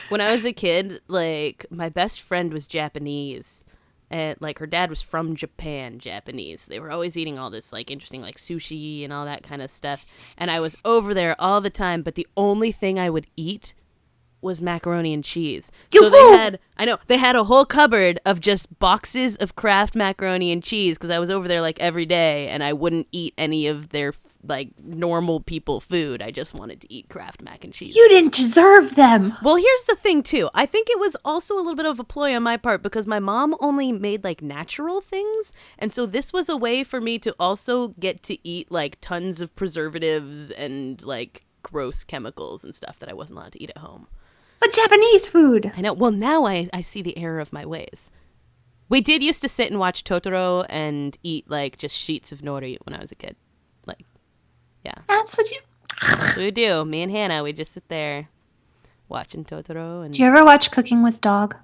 A: When I was a kid, like, my best friend was Japanese. And, like, her dad was from Japan, Japanese. They were always eating all this, like, interesting, like, sushi and all that kind of stuff. And I was over there all the time, but the only thing I would eat was macaroni and cheese. So they had a whole cupboard of just boxes of Kraft macaroni and cheese because I was over there like every day and I wouldn't eat any of their like normal people food. I just wanted to eat Kraft mac and cheese.
B: You didn't deserve them.
A: Well, here's the thing too. I think it was also a little bit of a ploy on my part because my mom only made like natural things. And so this was a way for me to also get to eat like tons of preservatives and like gross chemicals and stuff that I wasn't allowed to eat at home.
B: But Japanese food.
A: I know. Well, now I see the error of my ways. We did used to sit and watch Totoro and eat, like, just sheets of nori when I was a kid. Like, yeah.
B: That's what
A: we do. Me and Hannah, we just sit there watching Totoro. And
B: do you ever watch Cooking with Dog?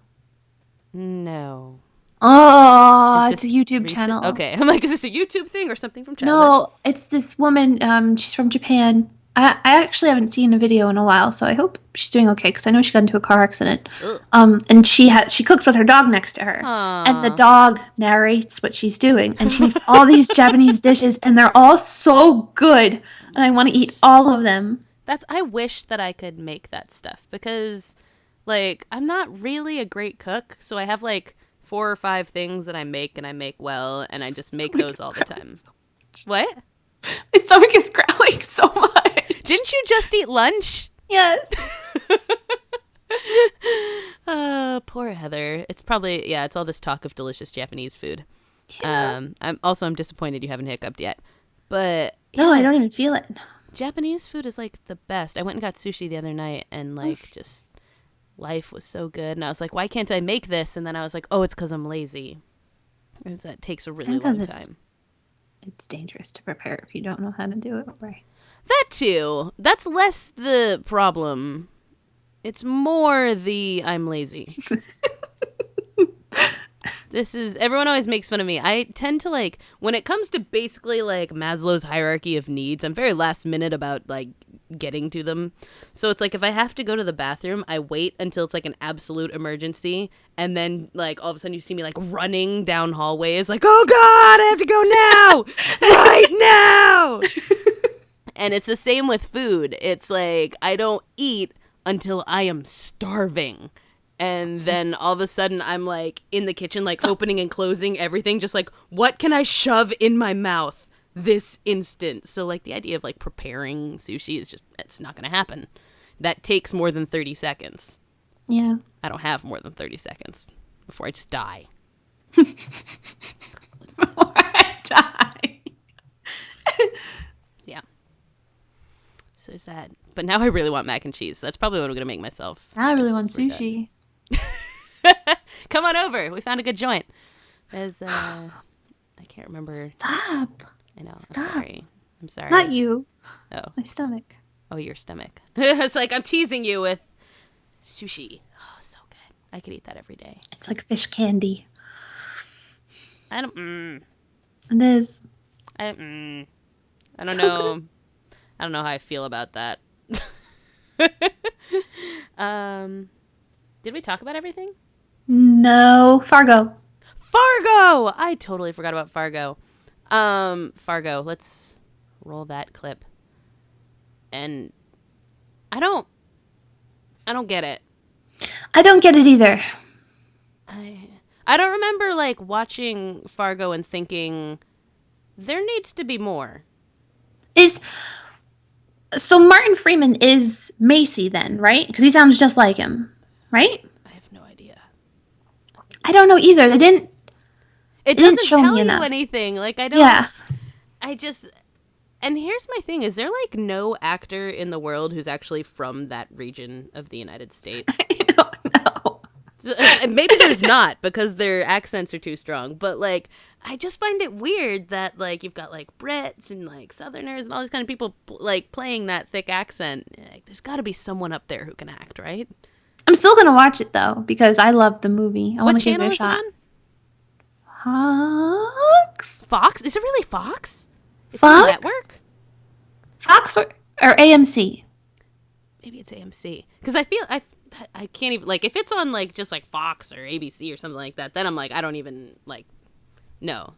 A: No.
B: Oh, it's a YouTube channel.
A: Okay. I'm like, is this a YouTube thing or something from childhood?
B: No, it's this woman. She's from Japan. I actually haven't seen a video in a while, so I hope she's doing okay because I know she got into a car accident. And she cooks with her dog next to her,
A: Aww.
B: and the dog narrates what she's doing, and she makes all these Japanese dishes, and they're all so good, and I want to eat all of them.
A: I wish that I could make that stuff because, like, I'm not really a great cook, so I have like 4 or 5 things that I make and I make well, and I just make those all the time. What?
B: My stomach is growling so much.
A: Didn't you just eat lunch?
B: Yes.
A: Poor Heather. It's probably, yeah, it's all this talk of delicious Japanese food.
B: Yeah.
A: I'm disappointed you haven't hiccuped yet. But
B: No,
A: yeah,
B: I don't even feel it.
A: Japanese food is like the best. I went and got sushi the other night and like just life was so good. And I was like, why can't I make this? And then I was like, oh, it's because I'm lazy. And that takes a really long time.
B: It's dangerous to prepare if you don't know how to do it right.
A: That too. That's less the problem. It's more the I'm lazy. Everyone always makes fun of me. I tend to like, when it comes to basically like Maslow's hierarchy of needs, I'm very last minute about like getting to them. So it's like if I have to go to the bathroom, I wait until it's like an absolute emergency. And then like all of a sudden you see me like running down hallways like, oh God, I have to go now, right now. And it's the same with food. It's like I don't eat until I am starving. And then all of a sudden I'm like in the kitchen, like opening and closing everything, just like, what can I shove in my mouth this instant? So like the idea of like preparing sushi is just, it's not going to happen. That takes more than 30 seconds.
B: Yeah.
A: I don't have more than 30 seconds before I just die.
B: Before I die.
A: Yeah. So sad. But now I really want mac and cheese. That's probably what I'm going to make myself.
B: Now I really want sushi.
A: Come on over. We found a good joint. I can't remember.
B: Stop.
A: I know.
B: Stop.
A: I'm sorry.
B: Not you.
A: Oh.
B: My stomach.
A: Oh, your stomach. It's like I'm teasing you with sushi. Oh, so good. I could eat that every day.
B: It's like fish candy.
A: I don't.
B: It is.
A: I don't
B: So
A: know.
B: good.
A: I don't know how I feel about that. Did we talk about everything?
B: No. Fargo.
A: Fargo! I totally forgot about Fargo. Fargo, let's roll that clip. And I don't get it.
B: I don't get it either.
A: I don't remember like watching Fargo and thinking there needs to be more.
B: So Martin Freeman is Macy then, right? Because he sounds just like him, right?
A: I have no idea.
B: I don't know either.
A: It doesn't
B: show
A: tell
B: me
A: you
B: enough.
A: anything. Like I don't.
B: Yeah.
A: And here's my thing: is there like no actor in the world who's actually from that region of the United States?
B: I don't know.
A: And maybe there's not because their accents are too strong. But like, I just find it weird that like you've got like Brits and like Southerners and all these kind of people like playing that thick accent. Like, there's got to be someone up there who can act, right?
B: I'm still gonna watch it though because I love the movie. I want
A: What
B: to give it
A: channel
B: a
A: is it
B: shot.
A: on?
B: Fox?
A: Fox? Is it really Fox? Is it
B: Fox?
A: a network?
B: Fox or AMC?
A: Maybe it's AMC. Because I feel I can't even like if it's on like just like Fox or ABC or something like that. Then I'm like I don't even like no.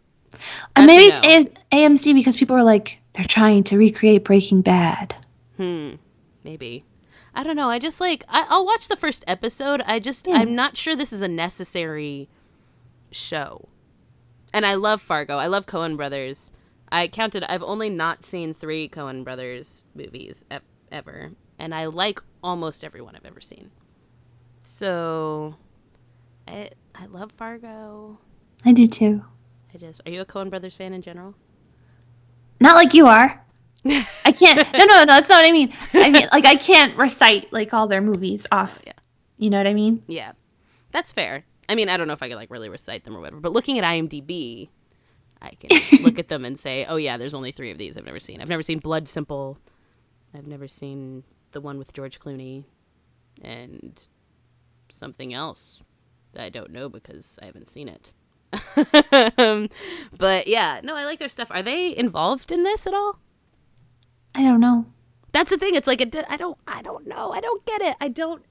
B: And maybe it's
A: no.
B: AMC because people are like they're trying to recreate Breaking Bad.
A: Maybe. I don't know. I just like I'll watch the first episode. I'm not sure this is a necessary show. And I love Fargo. I love Coen Brothers. I've only not seen 3 Coen Brothers movies ever. And I like almost everyone I've ever seen. So I love Fargo.
B: I do too.
A: Are you a Coen Brothers fan in general?
B: Not like you are. I can't. No. That's not what I mean. I mean, like I can't recite like all their movies off.
A: Yeah.
B: You know what I mean?
A: Yeah, that's fair. I mean, I don't know if I could like really recite them or whatever. But looking at IMDb, I can look at them and say, oh yeah, there's only 3 of these I've never seen. I've never seen Blood Simple. I've never seen the one with George Clooney, and something else that I don't know because I haven't seen it. But yeah, no, I like their stuff. Are they involved in this at all?
B: I don't know.
A: That's the thing. It's like I don't know. I don't get it. I don't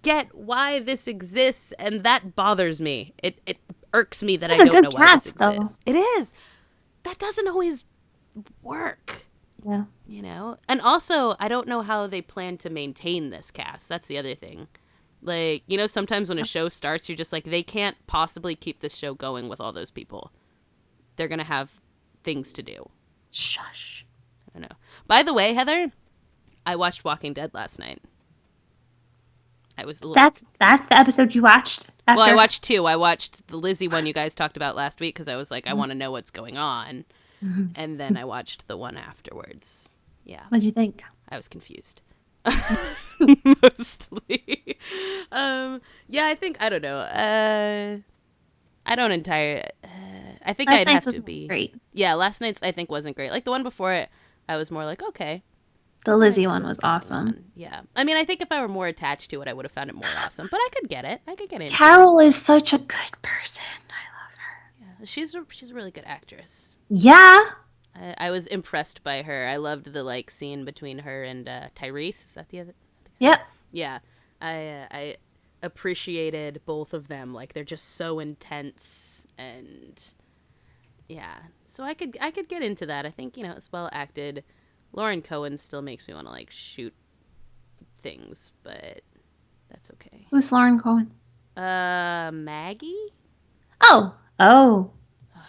A: get why this exists, and that bothers me. It irks me that
B: It's
A: I
B: a
A: don't
B: good
A: know why this
B: cast, though.
A: exists. It is. That doesn't always work.
B: Yeah.
A: You know? And also, I don't know how they plan to maintain this cast. That's the other thing. Like, you know, sometimes when a show starts, you're just like, they can't possibly keep this show going with all those people. They're going to have things to do.
B: Shush.
A: I don't know. By the way, Heather, I watched Walking Dead last night. I was
B: That's the episode you watched after?
A: Well, I watched 2. I watched the Lizzie one you guys talked about last week because I was like, I want to know what's going on. And then I watched the one afterwards. Yeah.
B: What'd you think?
A: I was confused. Mostly. Yeah, I think, I don't know. I don't I think
B: Last
A: I'd
B: night's
A: have to
B: wasn't
A: be.
B: great.
A: Yeah, last night's I think wasn't great. Like the one before it, I was more like, okay.
B: The Lizzie one was awesome.
A: Yeah. I mean, I think if I were more attached to it, I would have found it more awesome. But I could get it. I could get into it.
B: Carol is such a good person. I love her.
A: Yeah, she's a really good actress.
B: Yeah.
A: I was impressed by her. I loved the like scene between her and Tyrese. Is that the other?
B: Yep.
A: Yeah. I appreciated both of them. Like they're just so intense and yeah. So I could get into that. I think, you know, it's well acted. Lauren Cohen still makes me want to like shoot things, but that's okay.
B: Who's Lauren Cohen?
A: Maggie?
B: Oh.
A: I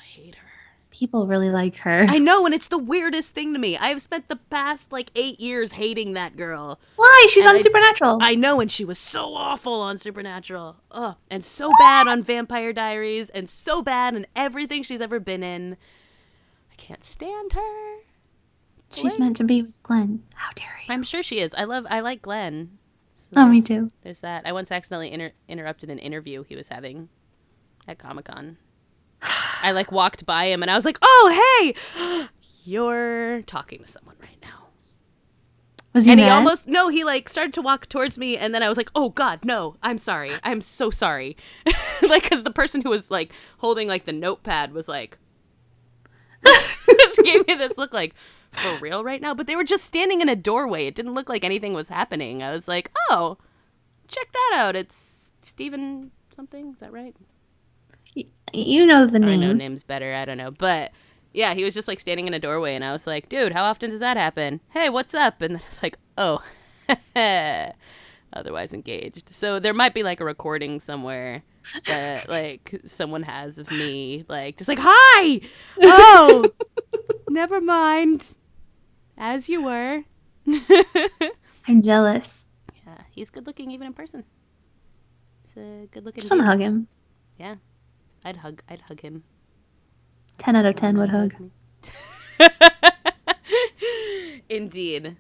A: hate her.
B: People really like her.
A: I know, and it's the weirdest thing to me. I've spent the past like 8 years hating that girl.
B: Why? She was on Supernatural.
A: I know, and she was so awful on Supernatural. Oh, and so bad on Vampire Diaries, and so bad in everything she's ever been in. I can't stand her.
B: She's meant to be with Glenn. How dare you?
A: I'm sure she is. I like Glenn. So
B: oh, me too.
A: There's that. I once accidentally interrupted an interview he was having at Comic-Con. I like walked by him and I was like, "Oh, hey, you're talking to someone right now."
B: Was he
A: and
B: mad?
A: he almost he like started to walk towards me, and then I was like, "Oh God, no! I'm sorry. I'm so sorry." Like, because the person who was like holding like the notepad was like, just gave me this look like, for real right now? But they were just standing in a doorway. It didn't look like anything was happening. I was like, "Oh, check that out. It's Steven something. Is that right?"
B: You know the names.
A: I know names better. I don't know. But yeah, he was just like standing in a doorway, and I was like, "Dude, how often does that happen? Hey, what's up?" And then I was like, "Oh, otherwise engaged." So there might be like a recording somewhere that like someone has of me like just like, "Hi! Oh, never mind. As you were."
B: I'm jealous.
A: Yeah, he's good looking even in person. He's a good looking.
B: Just want to hug him.
A: Yeah, I'd hug him.
B: 10 out of 10 would hug.
A: Indeed.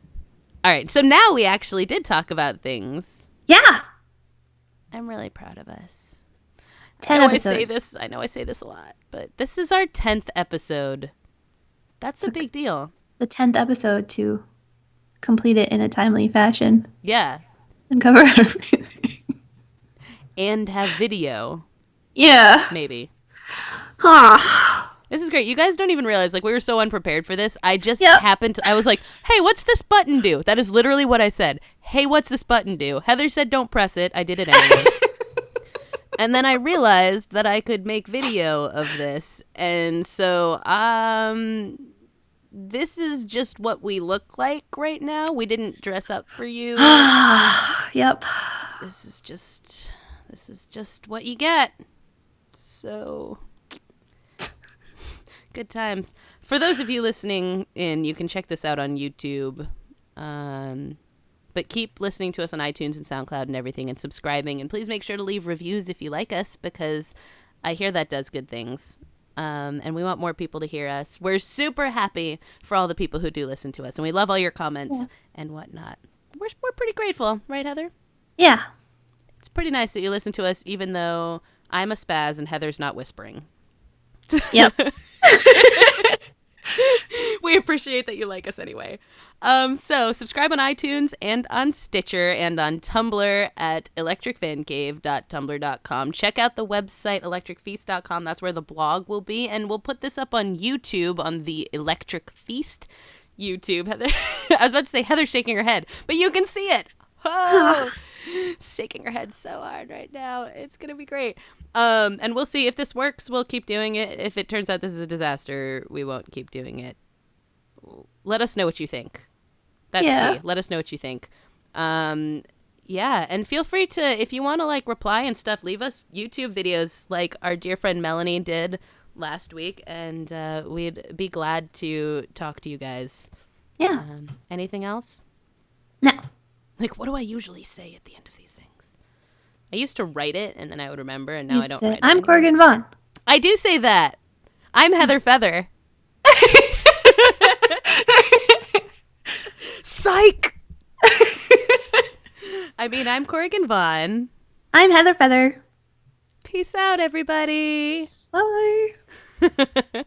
A: All right, so now we actually did talk about things.
B: Yeah.
A: I'm really proud of us.
B: 10 episodes.
A: I know I say this a lot, but this is our 10th episode. That's a big deal.
B: The 10th episode to complete it in a timely fashion.
A: Yeah.
B: And cover everything.
A: And have video.
B: Yeah.
A: Maybe.
B: Huh.
A: This is great. You guys don't even realize, like, we were so unprepared for this. I just happened to, I was like, "Hey, what's this button do?" That is literally what I said. "Hey, what's this button do?" Heather said, "Don't press it." I did it anyway. And then I realized that I could make video of this. And so, this is just what we look like right now. We didn't dress up for you.
B: Yep.
A: This is just what you get. So, good times. For those of you listening in, you can check this out on YouTube. But keep listening to us on iTunes and SoundCloud and everything, and subscribing. And please make sure to leave reviews if you like us, because I hear that does good things. And we want more people to hear us. We're super happy for all the people who do listen to us, and we love all your comments and whatnot. We're pretty grateful, right, Heather?
B: Yeah.
A: It's pretty nice that you listen to us, even though I'm a spaz and Heather's not whispering.
B: Yep.
A: We appreciate that you like us anyway. So subscribe on iTunes and on Stitcher and on Tumblr at electricfancave.tumblr.com. Check out the website electricfeast.com. That's where the blog will be, and we'll put this up on YouTube on the Electric Feast YouTube. Heather, I was about to say Heather's shaking her head, but you can see it. Oh, shaking her head so hard right now. It's gonna be great. And we'll see if this works. We'll keep doing it. If it turns out this is a disaster, we won't keep doing it. Let us know what you think. That's key. Let us know what you think. Yeah, and feel free to, if you want to like reply and stuff, leave us YouTube videos like our dear friend Melanie did last week, and we'd be glad to talk to you guys.
B: Yeah.
A: Anything else?
B: No.
A: Like, what do I usually say at the end of these things? I used to write it, and then I would remember, and now I don't write it
B: I'm
A: anymore.
B: Corrigan Vaughn.
A: I do say that. I'm Heather Feather. Psych! I mean, I'm Corrigan Vaughn.
B: I'm Heather Feather.
A: Peace out, everybody.
B: Bye.